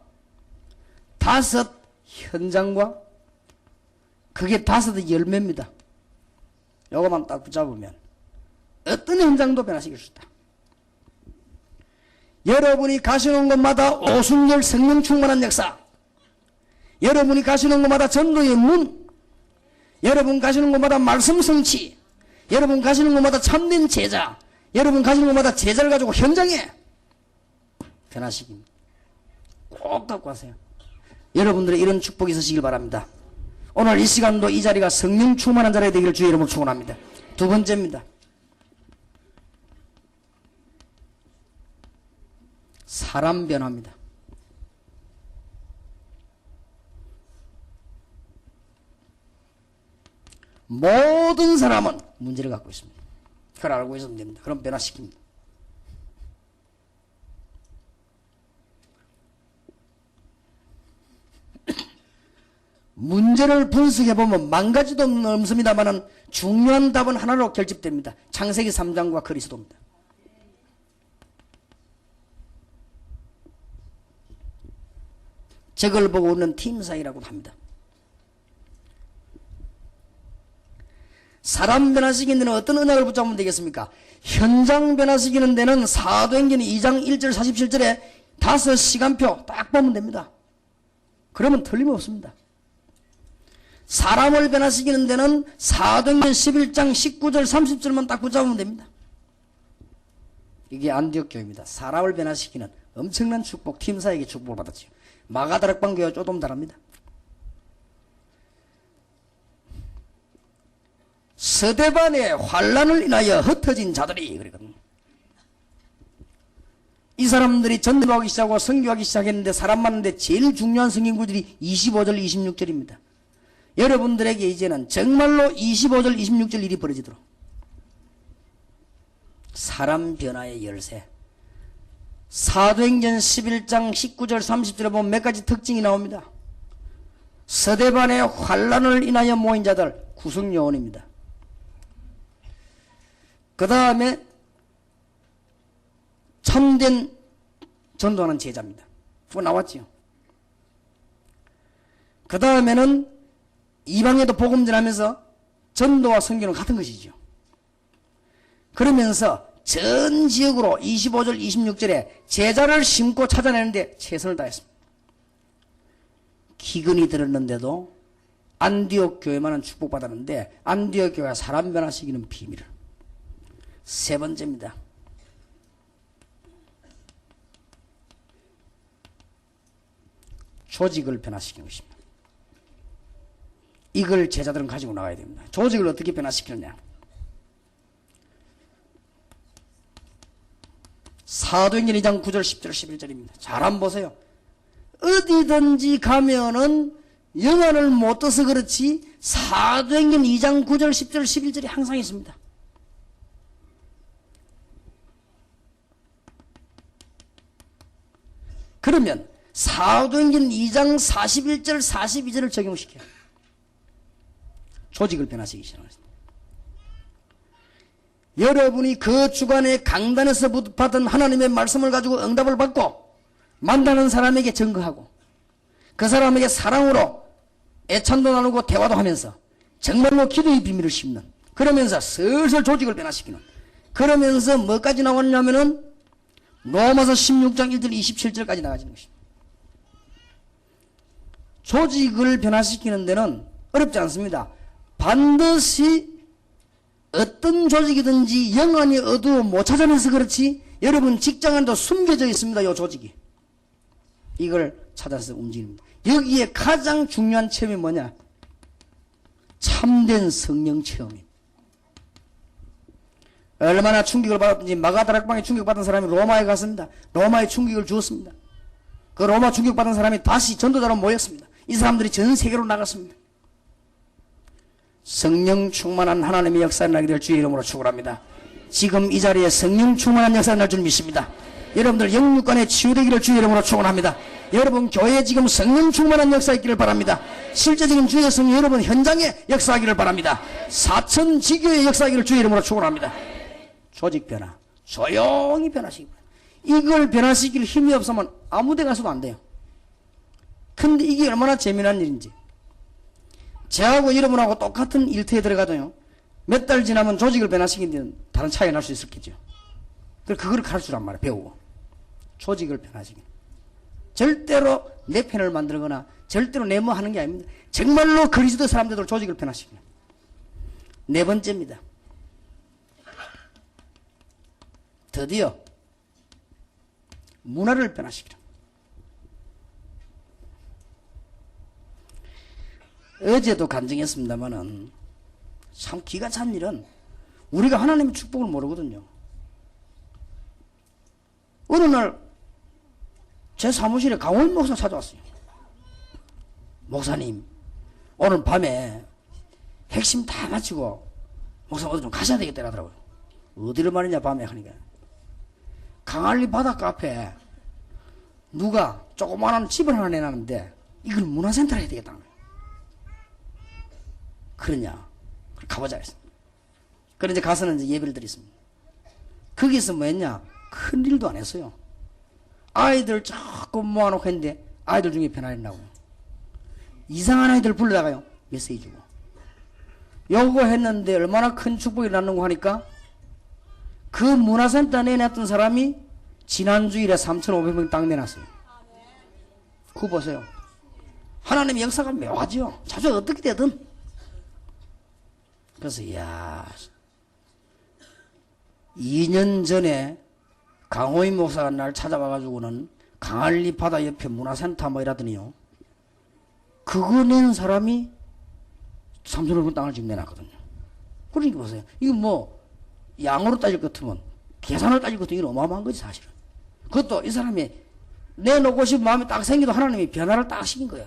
5현장과 그게 5열매입니다. 요거만 딱 붙잡으면 어떤 현장도 변화시킬 수 있다. 여러분이 가시는 곳마다 오순절 성령 충만한 역사, 여러분이 가시는 곳마다 전도의 문, 여러분 가시는 곳마다 말씀 성취, 여러분 가시는 곳마다 참된 제자, 여러분 가시는 곳마다 제자를 가지고 현장에 변화시킵니다. 꼭 갖고 가세요. 여러분들의 이런 축복이 있으시길 바랍니다. 오늘 이 시간도 이 자리가 성령 충만한 자리가 되기를 주의 이름으로 축원합니다. 두 번째입니다. 사람 변화입니다. 모든 사람은 문제를 갖고 있습니다. 그걸 알고 있으면 됩니다. 그럼 변화시킵니다. 문제를 분석해보면 만 가지도 넘습니다만 중요한 답은 하나로 결집됩니다. 창세기 3장과 그리스도입니다. 저걸 보고 웃는 팀사이라고 합니다. 사람 변화시키는 데는 어떤 은학을 붙잡으면 되겠습니까? 현장 변화시키는 데는 사도행전 2장 1절 47절에 5시간표 딱 보면 됩니다. 그러면 틀림없습니다. 사람을 변화시키는 데는 사도행전 11장 19절 30절만 딱 붙잡으면 됩니다. 이게 안디옥 교회입니다. 사람을 변화시키는 엄청난 축복, 팀사에게 축복을 받았죠. 마가다락방 교회와 조금 다릅니다. 서대반의 환란을 인하여 흩어진 자들이 그러거든요. 이 사람들이 전도하기 시작하고 선교하기 시작했는데 사람 많은데 제일 중요한 성경 구절이 25절 26절입니다. 여러분들에게 이제는 정말로 25절 26절 일이 벌어지도록 사람 변화의 열쇠, 사도행전 11장 19절 30절에 보면 몇 가지 특징이 나옵니다. 서대반의 환란을 인하여 모인 자들 구성요원입니다. 그 다음에 참된 전도하는 제자입니다. 그거 나왔지요. 그 다음에는 이방에도 복음 전하면서 전도와 선교는 같은 것이죠. 그러면서 전 지역으로 25절 26절에 제자를 심고 찾아내는데 최선을 다했습니다. 기근이 들었는데도 안디옥 교회만은 축복받았는데 안디옥 교회가 사람 변화시키는 비밀을. 세 번째입니다. 조직을 변화시키는 것입니다. 이걸 제자들은 가지고 나가야 됩니다. 조직을 어떻게 변화시키느냐. 사도행전 2장 9절 10절 11절입니다. 잘 한번 보세요. 어디든지 가면은 영안을 못 떠서 그렇지 사도행전 2장 9절 10절 11절이 항상 있습니다. 그러면 사도행전 2장 41절 42절을 적용시켜요. 조직을 변화시키기 시작합니다. 여러분이 그 주간에 강단에서 받은 하나님의 말씀을 가지고 응답을 받고 만나는 사람에게 증거하고 그 사람에게 사랑으로 애찬도 나누고 대화도 하면서 정말로 기도의 비밀을 심는, 그러면서 슬슬 조직을 변화시키는, 그러면서 뭐까지 나왔냐면은 로마서 16장 1절 27절까지 나가지는 것입니다. 조직을 변화시키는 데는 어렵지 않습니다. 반드시 어떤 조직이든지 영안이 어두워 못 찾아내서 그렇지 여러분 직장안도 숨겨져 있습니다. 이 조직이. 이걸 찾아서 움직입니다. 여기에 가장 중요한 체험이 뭐냐? 참된 성령 체험입니다. 얼마나 충격을 받았든지 마가다락방에 충격받은 사람이 로마에 갔습니다. 로마에 충격을 주었습니다. 그 로마 충격받은 사람이 다시 전도자로 모였습니다. 이 사람들이 전 세계로 나갔습니다. 성령 충만한 하나님의 역사가 나게 될 주의 이름으로 축원합니다. 지금 이 자리에 성령 충만한 역사가 날 줄 믿습니다. 여러분들 영육간에 치유되기를 주의 이름으로 축원합니다. 여러분 교회에 지금 성령 충만한 역사 있기를 바랍니다. 실제적인 주의 성령 여러분 현장에 역사하기를 바랍니다. 사천 지교의 역사하기를 주의 이름으로 축원합니다. 조직 변화, 조용히 변화시키고, 이걸 변화시킬 힘이 없으면 아무 데 가서도 안 돼요. 근데 이게 얼마나 재미난 일인지. 저하고 여러분하고 똑같은 일터에 들어가도요, 몇 달 지나면 조직을 변화시키는 다른 차이가 날 수 있었겠죠. 그걸 가르치란 말이에요. 배우고. 조직을 변화시키는. 절대로 내 편을 만들거나 절대로 내 뭐 하는 게 아닙니다. 정말로 그리스도 사람들도 조직을 변화시키는. 네 번째입니다. 드디어 문화를 변화시키는. 어제도 간증했습니다마는 참 기가 찬 일은 우리가 하나님의 축복을 모르거든요. 어느 날 제 사무실에 강원 목사 찾아왔어요. 목사님, 오늘 밤에 핵심 다 마치고 목사 어디 좀 가셔야 되겠다 하더라고요. 어디를 말이냐 밤에 하니까 강할리 바닷가 앞에 누가 조그마한 집을 하나 내놨는데 이걸 문화센터로 해야 되겠다는 거예요. 그러냐? 가보자 했습니다. 그래서 이제 가서는 이제 예배를 드렸습니다. 거기서 뭐 했냐? 큰 일도 안 했어요. 아이들 자꾸 모아놓고 했는데 아이들 중에 변화했나고요. 이상한 아이들 불러다가요 메시지 주고. 요거 했는데 얼마나 큰 축복이 났는고 하니까 그 문화센터 내놨던 사람이 지난주일에 3,500명 땅 내놨어요. 그거 보세요. 하나님의 역사가 묘하죠. 자주 어떻게 되든. 그래서 이야, 2년 전에 강호인 목사가 날 찾아와가지고는 강할리 바다 옆에 문화센터 뭐 이라더니요, 그거 낸 사람이 3,500원 땅을 지금 내놨거든요. 그러니까 보세요. 이거 뭐 양으로 따질 것 같으면, 계산을 따질 것 같으면 이건 어마어마한 거지 사실은. 그것도 이 사람이 내놓고 싶은 마음이 딱 생기도 하나님이 변화를 딱 시킨 거예요.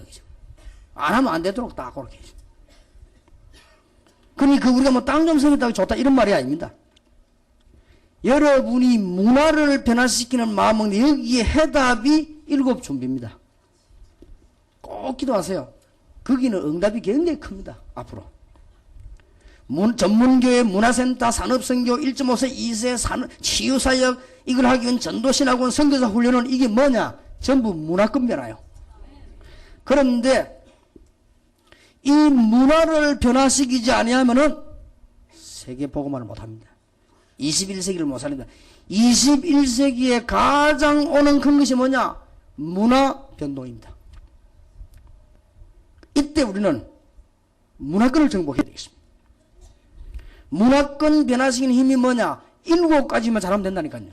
안 하면 안 되도록 딱 그렇게. 그러니까 우리가 뭐 땅 좀 생겼다고 좋다 이런 말이 아닙니다. 여러분이 문화를 변화시키는 마음은 여기에 해답이 7 준비입니다. 꼭 기도하세요. 거기는 응답이 굉장히 큽니다. 앞으로. 전문교회, 문화센터, 산업선교, 1.5세, 2세, 치유사역, 이걸 하기 위한 전도신학원, 선교사 훈련은 이게 뭐냐? 전부 문화권 변화요. 그런데 이 문화를 변화시키지 아니하면은 세계 복음화를 못합니다. 21세기를 못 삽니다. 21세기에 가장 오는 큰 것이 뭐냐? 문화 변동입니다. 이때 우리는 문화권을 정복해야 되겠습니다. 문화권 변화시키는 힘이 뭐냐? 7가지만 잘하면 된다니까요.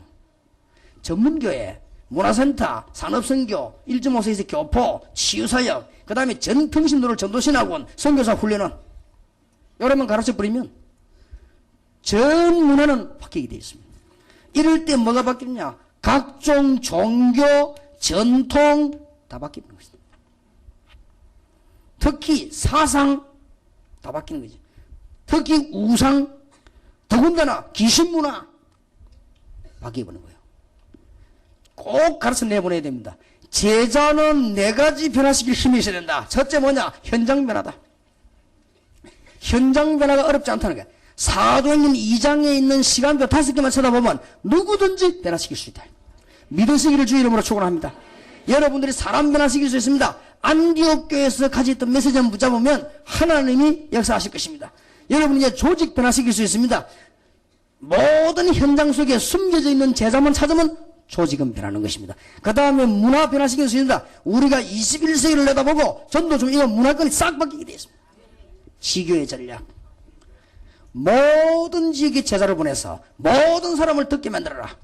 전문교회, 문화센터, 산업선교, 1.5세 이상 교포, 치유사역, 그 다음에 전평신도를 전도신학원, 선교사 훈련원, 여러분 가르쳐버리면 전 문화는 바뀌게 되어 있습니다. 이럴 때 뭐가 바뀌느냐? 각종 종교, 전통 다 바뀌는 것입니다. 특히 사상 다 바뀌는 거죠. 특히 우상, 더군다나 귀신문화 바뀌어버리는 거예요. 꼭 가르쳐 내보내야 됩니다. 제자는 4가지 변화시킬 힘이 있어야 된다. 첫째 뭐냐? 현장 변화다. 현장 변화가 어렵지 않다는 거야. 사도행전 2장에 있는 시간표 5개만 쳐다보면 누구든지 변화시킬 수 있다. 믿으시기를 주의 이름으로 축원합니다. 여러분들이 사람 변화시킬 수 있습니다. 안디옥 교회에서 가졌던 메시지만 붙잡으면 하나님이 역사하실 것입니다. 여러분이 이제 조직 변화시킬 수 있습니다. 모든 현장 속에 숨겨져 있는 제자만 찾으면 조직은 변하는 것입니다. 그 다음에 문화 변화시킬 수 있습니다. 우리가 21세기를 내다보고 전도 좀 이런 문화권이 싹 바뀌게 되어 있습니다. 지교의 전략. 모든 지역에 제자를 보내서 모든 사람을 듣게 만들어라.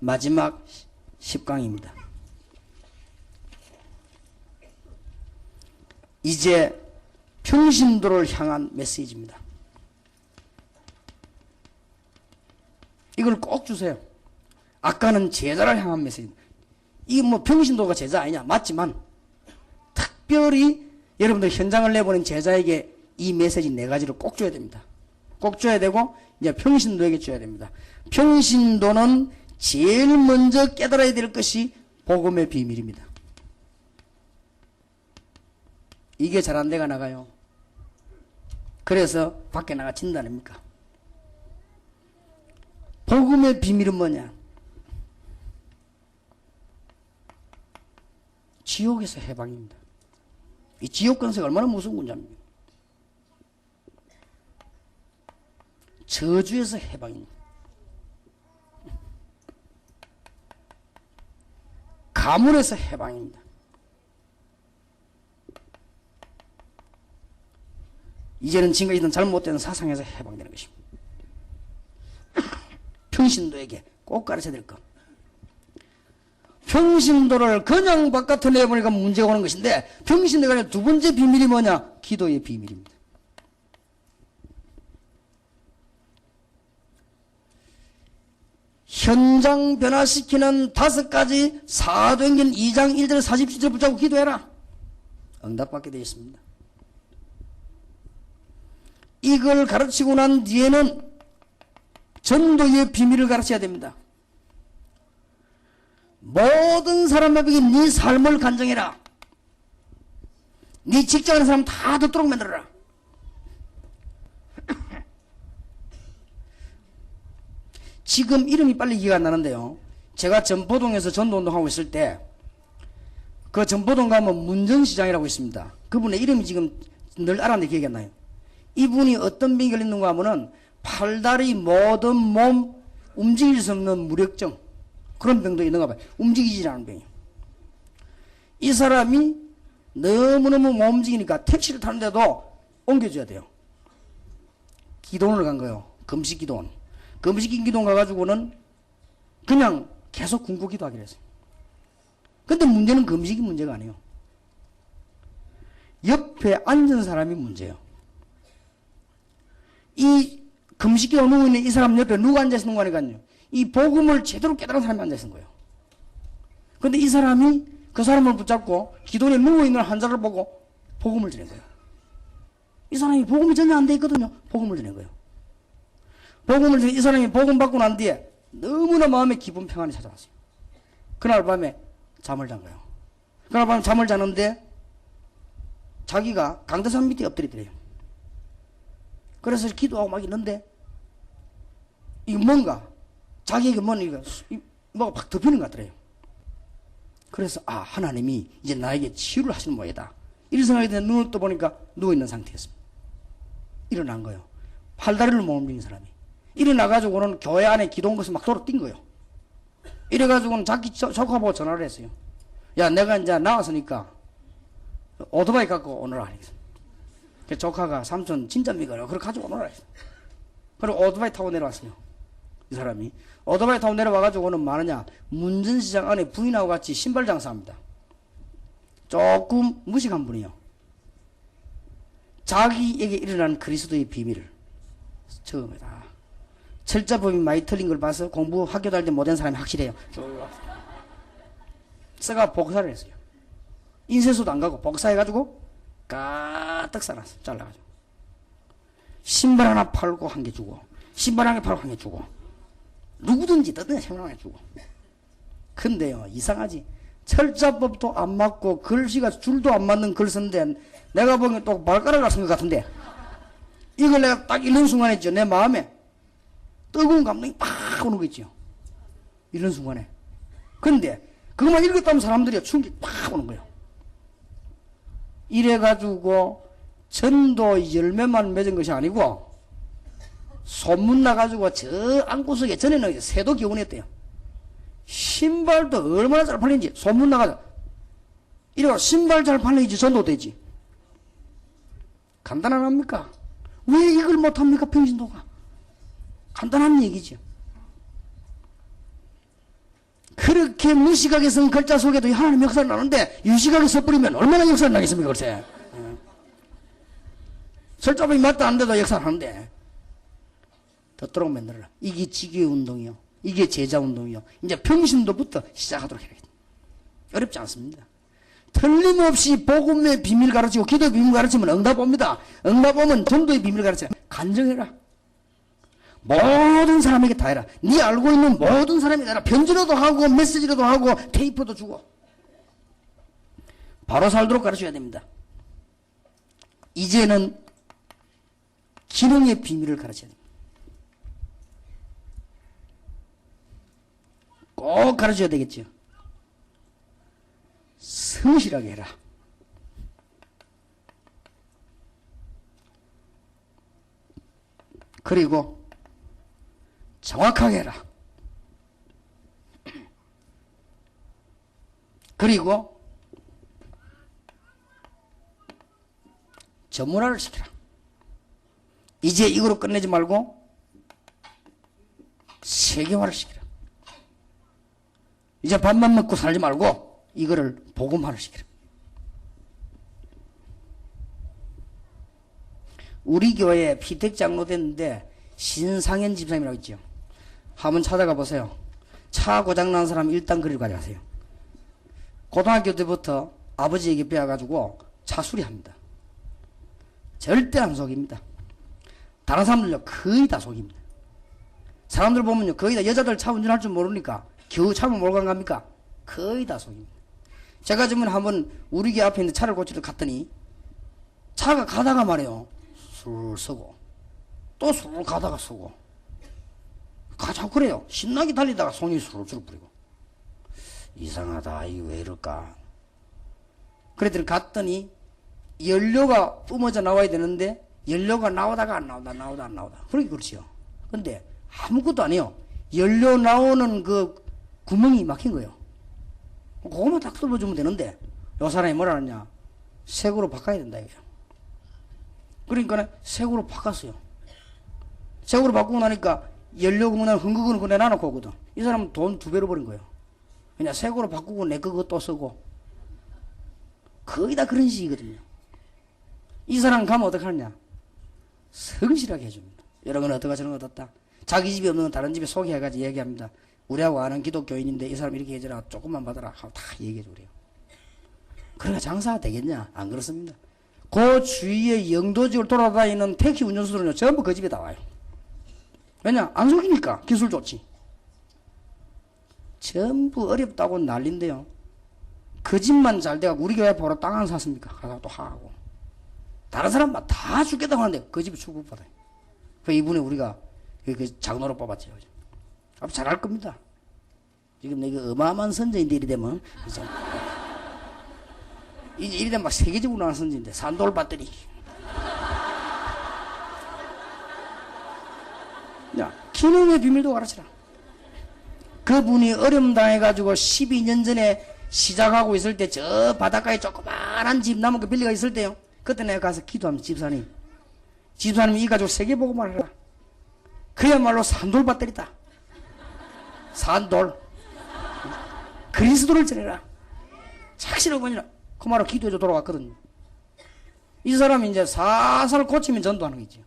마지막 10강입니다. 이제 평신도를 향한 메시지입니다. 이걸 꼭 주세요. 아까는 제자를 향한 메시지입니다. 이게 뭐 평신도가 제자 아니냐? 맞지만 특별히 여러분들 현장을 내보낸 제자에게 이 메시지 네 가지를 꼭 줘야 됩니다. 꼭 줘야 되고 이제 평신도에게 줘야 됩니다. 평신도는 제일 먼저 깨달아야 될 것이 복음의 비밀입니다. 이게 잘 안 돼가 나가요. 그래서 밖에 나가 진단입니까? 복음의 비밀은 뭐냐? 지옥에서 해방입니다. 이 지옥 권세가 얼마나 무서운 군자입니까? 저주에서 해방입니다. 가물에서 해방입니다. 이제는 지금까지 잘못된 사상에서 해방되는 것입니다. 평신도에게 꼭 가르쳐야 될 것. 평신도를 그냥 바깥으로 내보니까 문제가 오는 것인데, 평신도가 아니라 두 번째 비밀이 뭐냐? 기도의 비밀입니다. 현장 변화시키는 5가지 사도행전 2장 1절 47절 붙잡고 기도해라. 응답받게 되어 있습니다. 이걸 가르치고 난 뒤에는 전도의 비밀을 가르쳐야 됩니다. 모든 사람에게 네 삶을 간증해라. 네 직장하는 사람 다 듣도록 만들어라. 지금 이름이 빨리 기회가 안 나는데요. 제가 전포동에서 전도운동하고 있을 때 그 전포동 가면 문전시장이라고 있습니다. 그분의 이름이 지금 늘 알았는데 기억이 안 나요. 이분이 어떤 병이 걸렸는가 하면은 팔다리 모든 몸 움직일 수 없는 무력증, 그런 병도 있는가 봐요. 움직이지 않는 병이에요. 이 사람이 너무너무 못 움직이니까 택시를 타는데도 옮겨줘야 돼요. 기도원을 간 거예요. 금식 기도원. 금식 기도원 가가지고는 그냥 계속 굶고 기도하기로 했어요. 근데 문제는 금식이 문제가 아니에요. 옆에 앉은 사람이 문제예요. 이 금식 기도 누워 있는 이 사람 옆에 누가 앉아 있는 거니까요. 이 복음을 제대로 깨달은 사람이 앉아 있는 거예요. 근데 이 사람이 그 사람을 붙잡고 기도에 누워 있는 환자를 보고 복음을 전한 거예요. 이 사람이 복음이 전혀 안 돼 있거든요. 복음을 전한 거예요. 복음을 전해 이 사람이 복음 받고 난 뒤에 너무나 마음에 기분 평안이 찾아왔어요. 그날 밤에 잠을 잔 거예요. 그날 밤에 잠을 자는데 자기가 강대산 밑에 엎드리더래요. 그래서 기도하고 막 있는데 이게 뭔가 자기에게 뭐가 팍 덮이는 것 같더래요. 그래서 하나님이 이제 나에게 치유를 하시는 모양이다. 이런 생각이 드는데 눈을 떠보니까 누워있는 상태였습니다. 일어난 거예요. 팔다리를 못 움직이는 사람이. 일어나가지고는 교회 안에 기도원 것을 막 돌아 뛴 거예요. 이래가지고는 자기 조카 보고 전화를 했어요. 야, 내가 이제 나왔으니까 오토바이 갖고 오너라 하니까. 그 조카가 삼촌 진짜 믿어요. 그래 가지고 오너라 했어. 그리고 오토바이 타고 내려왔어요. 이 사람이 오토바이 타고 내려와가지고는 뭐하느냐, 문전시장 안에 부인하고 같이 신발 장사합니다. 조금 무식한 분이요. 자기에게 일어난 그리스도의 비밀을 처음이다. 철자법이 많이 틀린 걸 봐서 공부 학교 다닐 때 못한 사람이 확실해요. 써가 복사를 했어요. 인쇄소도 안 가고 복사해가지고 가득 싸놨어. 잘라가지고 신발 하나 팔고 한 개 주고, 신발 한 개 팔고 한 개 주고, 누구든지 뜯는 신발 하나 주고. 근데요, 이상하지. 철자법도 안 맞고 글씨가 줄도 안 맞는 글 썼는데 내가 보기엔 또 발가락을 쓴 것 같은데, 이걸 내가 딱 읽는 순간에 있죠, 내 마음에 뜨거운 감동이 팍 오는 거 있죠. 이런 순간에. 근데 그것만 읽었다면 사람들이 충격이 팍 오는 거예요. 이래가지고 전도 열매만 맺은 것이 아니고 소문 나가지고 저 안구석에 전에는 새도 기원했대요. 신발도 얼마나 잘 팔리는지 소문 나가지고 이래가 신발 잘 팔리지 전도 되지. 간단한 합니까? 왜 이걸 못합니까? 평신도가. 간단한 얘기죠. 그렇게 무식하게 쓴 글자 속에도 하나님 역사를 나누는데 유식하게 써버리면 얼마나 역사를 나겠습니까? 글쎄. 철자법이 맞다 안 돼도 역사를 하는데 듣도록 만들어라. 이게 지교의 운동이요. 이게 제자 운동이요. 이제 평신도부터 시작하도록 해야겠다. 어렵지 않습니다. 틀림없이 복음의 비밀 가르치고 기도의 비밀 가르치면 응답 옵니다. 응답 오면 전도의 비밀 가르치라. 간증해라. 모든 사람에게 다 해라. 네 알고 있는 모든 사람에게 해라. 편지로도 하고 메시지로도 하고 테이프도 주고. 바로 살도록 가르쳐야 됩니다. 이제는 기능의 비밀을 가르쳐야 됩니다. 꼭 가르쳐야 되겠죠. 성실하게 해라. 그리고 정확하게 해라. 그리고 전문화를 시키라. 이제 이거로 끝내지 말고 세계화를 시키라. 이제 밥만 먹고 살지 말고 이거를 복음화를 시키라. 우리 교회에 피택 장로 됐는데 신상현 집사님이라고 있죠. 한번 찾아가 보세요. 차 고장난 사람 일단 그리로 가져가세요. 고등학교 때부터 아버지에게 배워가지고 차 수리합니다. 절대 안 속입니다. 다른 사람들요 거의 다 속입니다. 사람들 보면요 거의 다 여자들 차 운전할 줄 모르니까 겨우 차만 몰고 간 겁니까? 거의 다 속입니다. 제가 지금 한번 우리 교 앞에 있는 차를 고치러 갔더니 차가 가다가 말이에요 술 서고 또 술 가다가 서고 자꾸 그래요. 신나게 달리다가 손이 술술 뿌리고 이상하다. 이거 왜 이럴까? 그랬더니 갔더니 연료가 뿜어져 나와야 되는데 연료가 나오다가 안 나오다 나오다 안 나오다. 그러게 그렇지요. 근데 아무것도 아니에요. 연료 나오는 그 구멍이 막힌 거예요. 그거만 딱 뚫어주면 되는데 요 사람이 뭐라 하느냐 색으로 바꿔야 된다 이거죠. 그러니까 색으로 바꿨어요. 색으로 바꾸고 나니까 연료 구멍을 흥그거는 그거 내놔놓고 오거든. 이 사람은 돈 2배로 버린 거예요. 그냥 색으로 바꾸고 내 그거 또 쓰고 거의 다 그런 식이거든요. 이 사람 가면 어떡하느냐 성실하게 해줍니다. 여러분 어떡하 저런 거 어떻다. 자기 집이 없는 다른 집에 소개해가지고 얘기합니다. 우리하고 아는 기독교인인데 이 사람 이렇게 해줘라 조금만 받아라 하고 다 얘기해줘 그래요. 그러니까 장사가 되겠냐? 안 그렇습니다. 그 주위에 영도지를 돌아다니는 택시 운전수들은요 전부 그 집에 다 와요. 왜냐? 안 속이니까 기술 좋지. 전부 어렵다고 난린데요. 그 집만 잘 돼가고 우리 교회 보러 땅 안 샀습니까? 가서 또 하고 다른 사람만 다 죽겠다고 하는데 그 집에 축복받아요. 그 이분에 우리가 그 장로로 뽑았죠. 앞으로 잘할 겁니다. 지금 내가 어마어마한 선전인데 이리 되면 그래서 이리 되면 막 세계적으로 나온 선전인데 산돌 배터리. 야, 기능의 비밀도 가르쳐라. 그분이 어려움 당해가지고 12년 전에 시작하고 있을 때 저 바닷가에 조그만한 집 나무 그 빌리가 있을 때요. 그때 내가 가서 기도하면 집사님 이 가지고 세계보고만 해라. 그야말로 산돌 배터리다. 산돌. 그리스도를 전해라. 착실하고 그냥 그 말로 기도해줘 돌아왔거든요. 이 사람이 이제 살살 고치면 전도하는 거죠.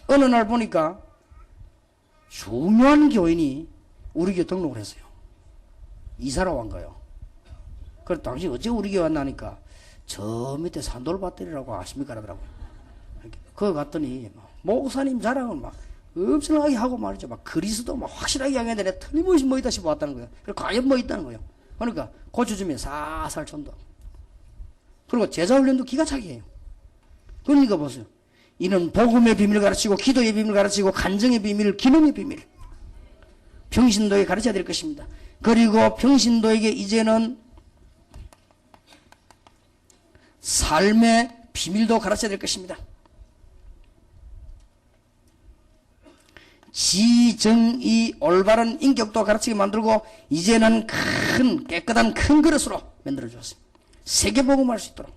어느 날 보니까 중요한 교인이 우리 교회 등록을 했어요. 이사로 온 거예요. 그래서 당신 어째 우리 교회 왔나니까 저 밑에 산돌 배터리라고 아십니까? 라더라고요. 거기 갔더니 목사님 자랑을 막 엄청나게 하고 말이죠. 막 그리스도 막 확실하게 하게 되네. 틀림없이 뭐 있다 싶어 왔다는 거예요. 그리고 과연 뭐 있다는 거예요. 그러니까 고쳐주면 살살 전도. 그리고 제자 훈련도 기가 차게 해요. 그러니까 보세요. 이는 복음의 비밀을 가르치고 기도의 비밀을 가르치고 간증의 비밀, 기능의 비밀. 평신도에 가르쳐야 될 것입니다. 그리고 평신도에게 이제는 삶의 비밀도 가르쳐야 될 것입니다. 지정의 올바른 인격도 가르치게 만들고 이제는 큰 깨끗한 큰 그릇으로 만들어 주었습니다. 세계복음할 수 있도록.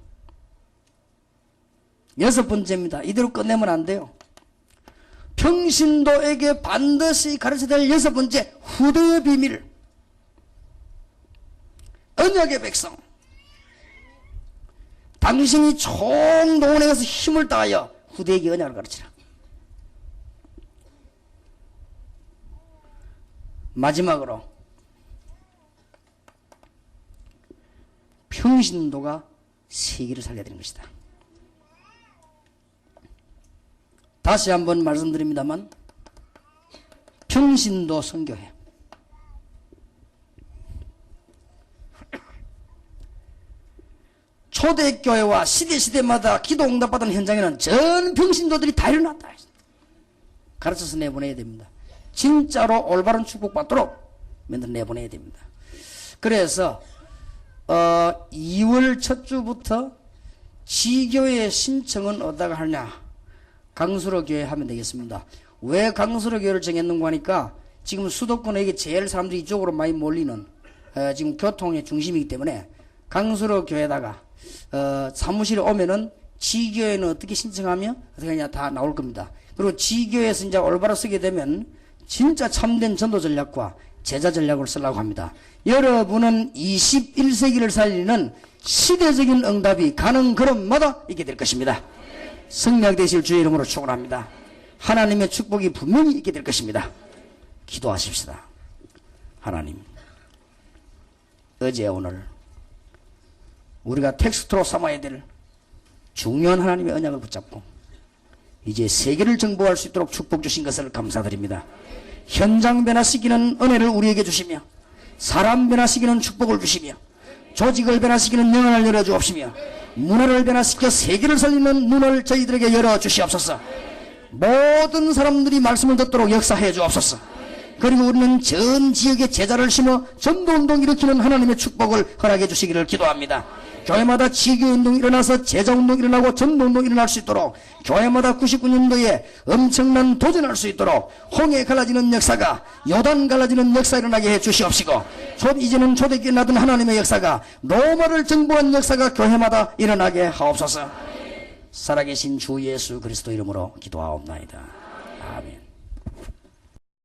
6번째입니다. 이대로 끝내면 안 돼요. 평신도에게 반드시 가르쳐야 될 6번째 후대의 비밀. 언약의 백성. 당신이 총동원에 가서 힘을 다하여 후대에게 언약을 가르치라. 마지막으로 평신도가 세계를 살려야 되는 것이다. 다시 한번 말씀드립니다만 평신도 선교회, 초대교회와 시대마다 기도 응답받은 현장에는 전 평신도들이 다 일어났다. 가르쳐서 내보내야 됩니다. 진짜로 올바른 축복받도록 만들어 내보내야 됩니다. 그래서 2월 첫 주부터 지교회 신청은 어디다가 하냐? 강수로 교회 하면 되겠습니다. 왜 강수로 교회를 정했는가 하니까 지금 수도권에 이게 제일 사람들이 이쪽으로 많이 몰리는 지금 교통의 중심이기 때문에 강수로 교회에다가 사무실에 오면은 지교회는 어떻게 신청하면 어떻게 하냐 다 나올 겁니다. 그리고 지교회에서 이제 올바로 쓰게 되면 진짜 참된 전도 전략과 제자 전략을 쓰려고 합니다. 여러분은 21세기를 살리는 시대적인 응답이 가는 걸음마다 있게 될 것입니다. 승리하게 되실 주의 이름으로 축원합니다. 하나님의 축복이 분명히 있게 될 것입니다. 기도하십시다. 하나님, 어제 오늘 우리가 텍스트로 삼아야 될 중요한 하나님의 언약을 붙잡고 이제 세계를 정복할 수 있도록 축복 주신 것을 감사드립니다. 현장 변화시키는 은혜를 우리에게 주시며 사람 변화시키는 축복을 주시며 조직을 변화시키는 영혼을 열어주옵시며 문화를 변화시켜 세계를 살리는 눈을 저희들에게 열어주시옵소서. 모든 사람들이 말씀을 듣도록 역사해 주옵소서. 그리고 우리는 전 지역에 제자를 심어 전도운동 일으키는 하나님의 축복을 허락해 주시기를 기도합니다. 교회마다 지교운동이 일어나서 제자운동이 일어나고 전도운동이 일어날 수 있도록 교회마다 99년도에 엄청난 도전할 수 있도록 홍해 갈라지는 역사가 요단 갈라지는 역사 일어나게 해 주시옵시고 이제는 초대교회 나던 하나님의 역사가 로마를 정복한 역사가 교회마다 일어나게 하옵소서. 살아계신 주 예수 그리스도 이름으로 기도하옵나이다. 아멘.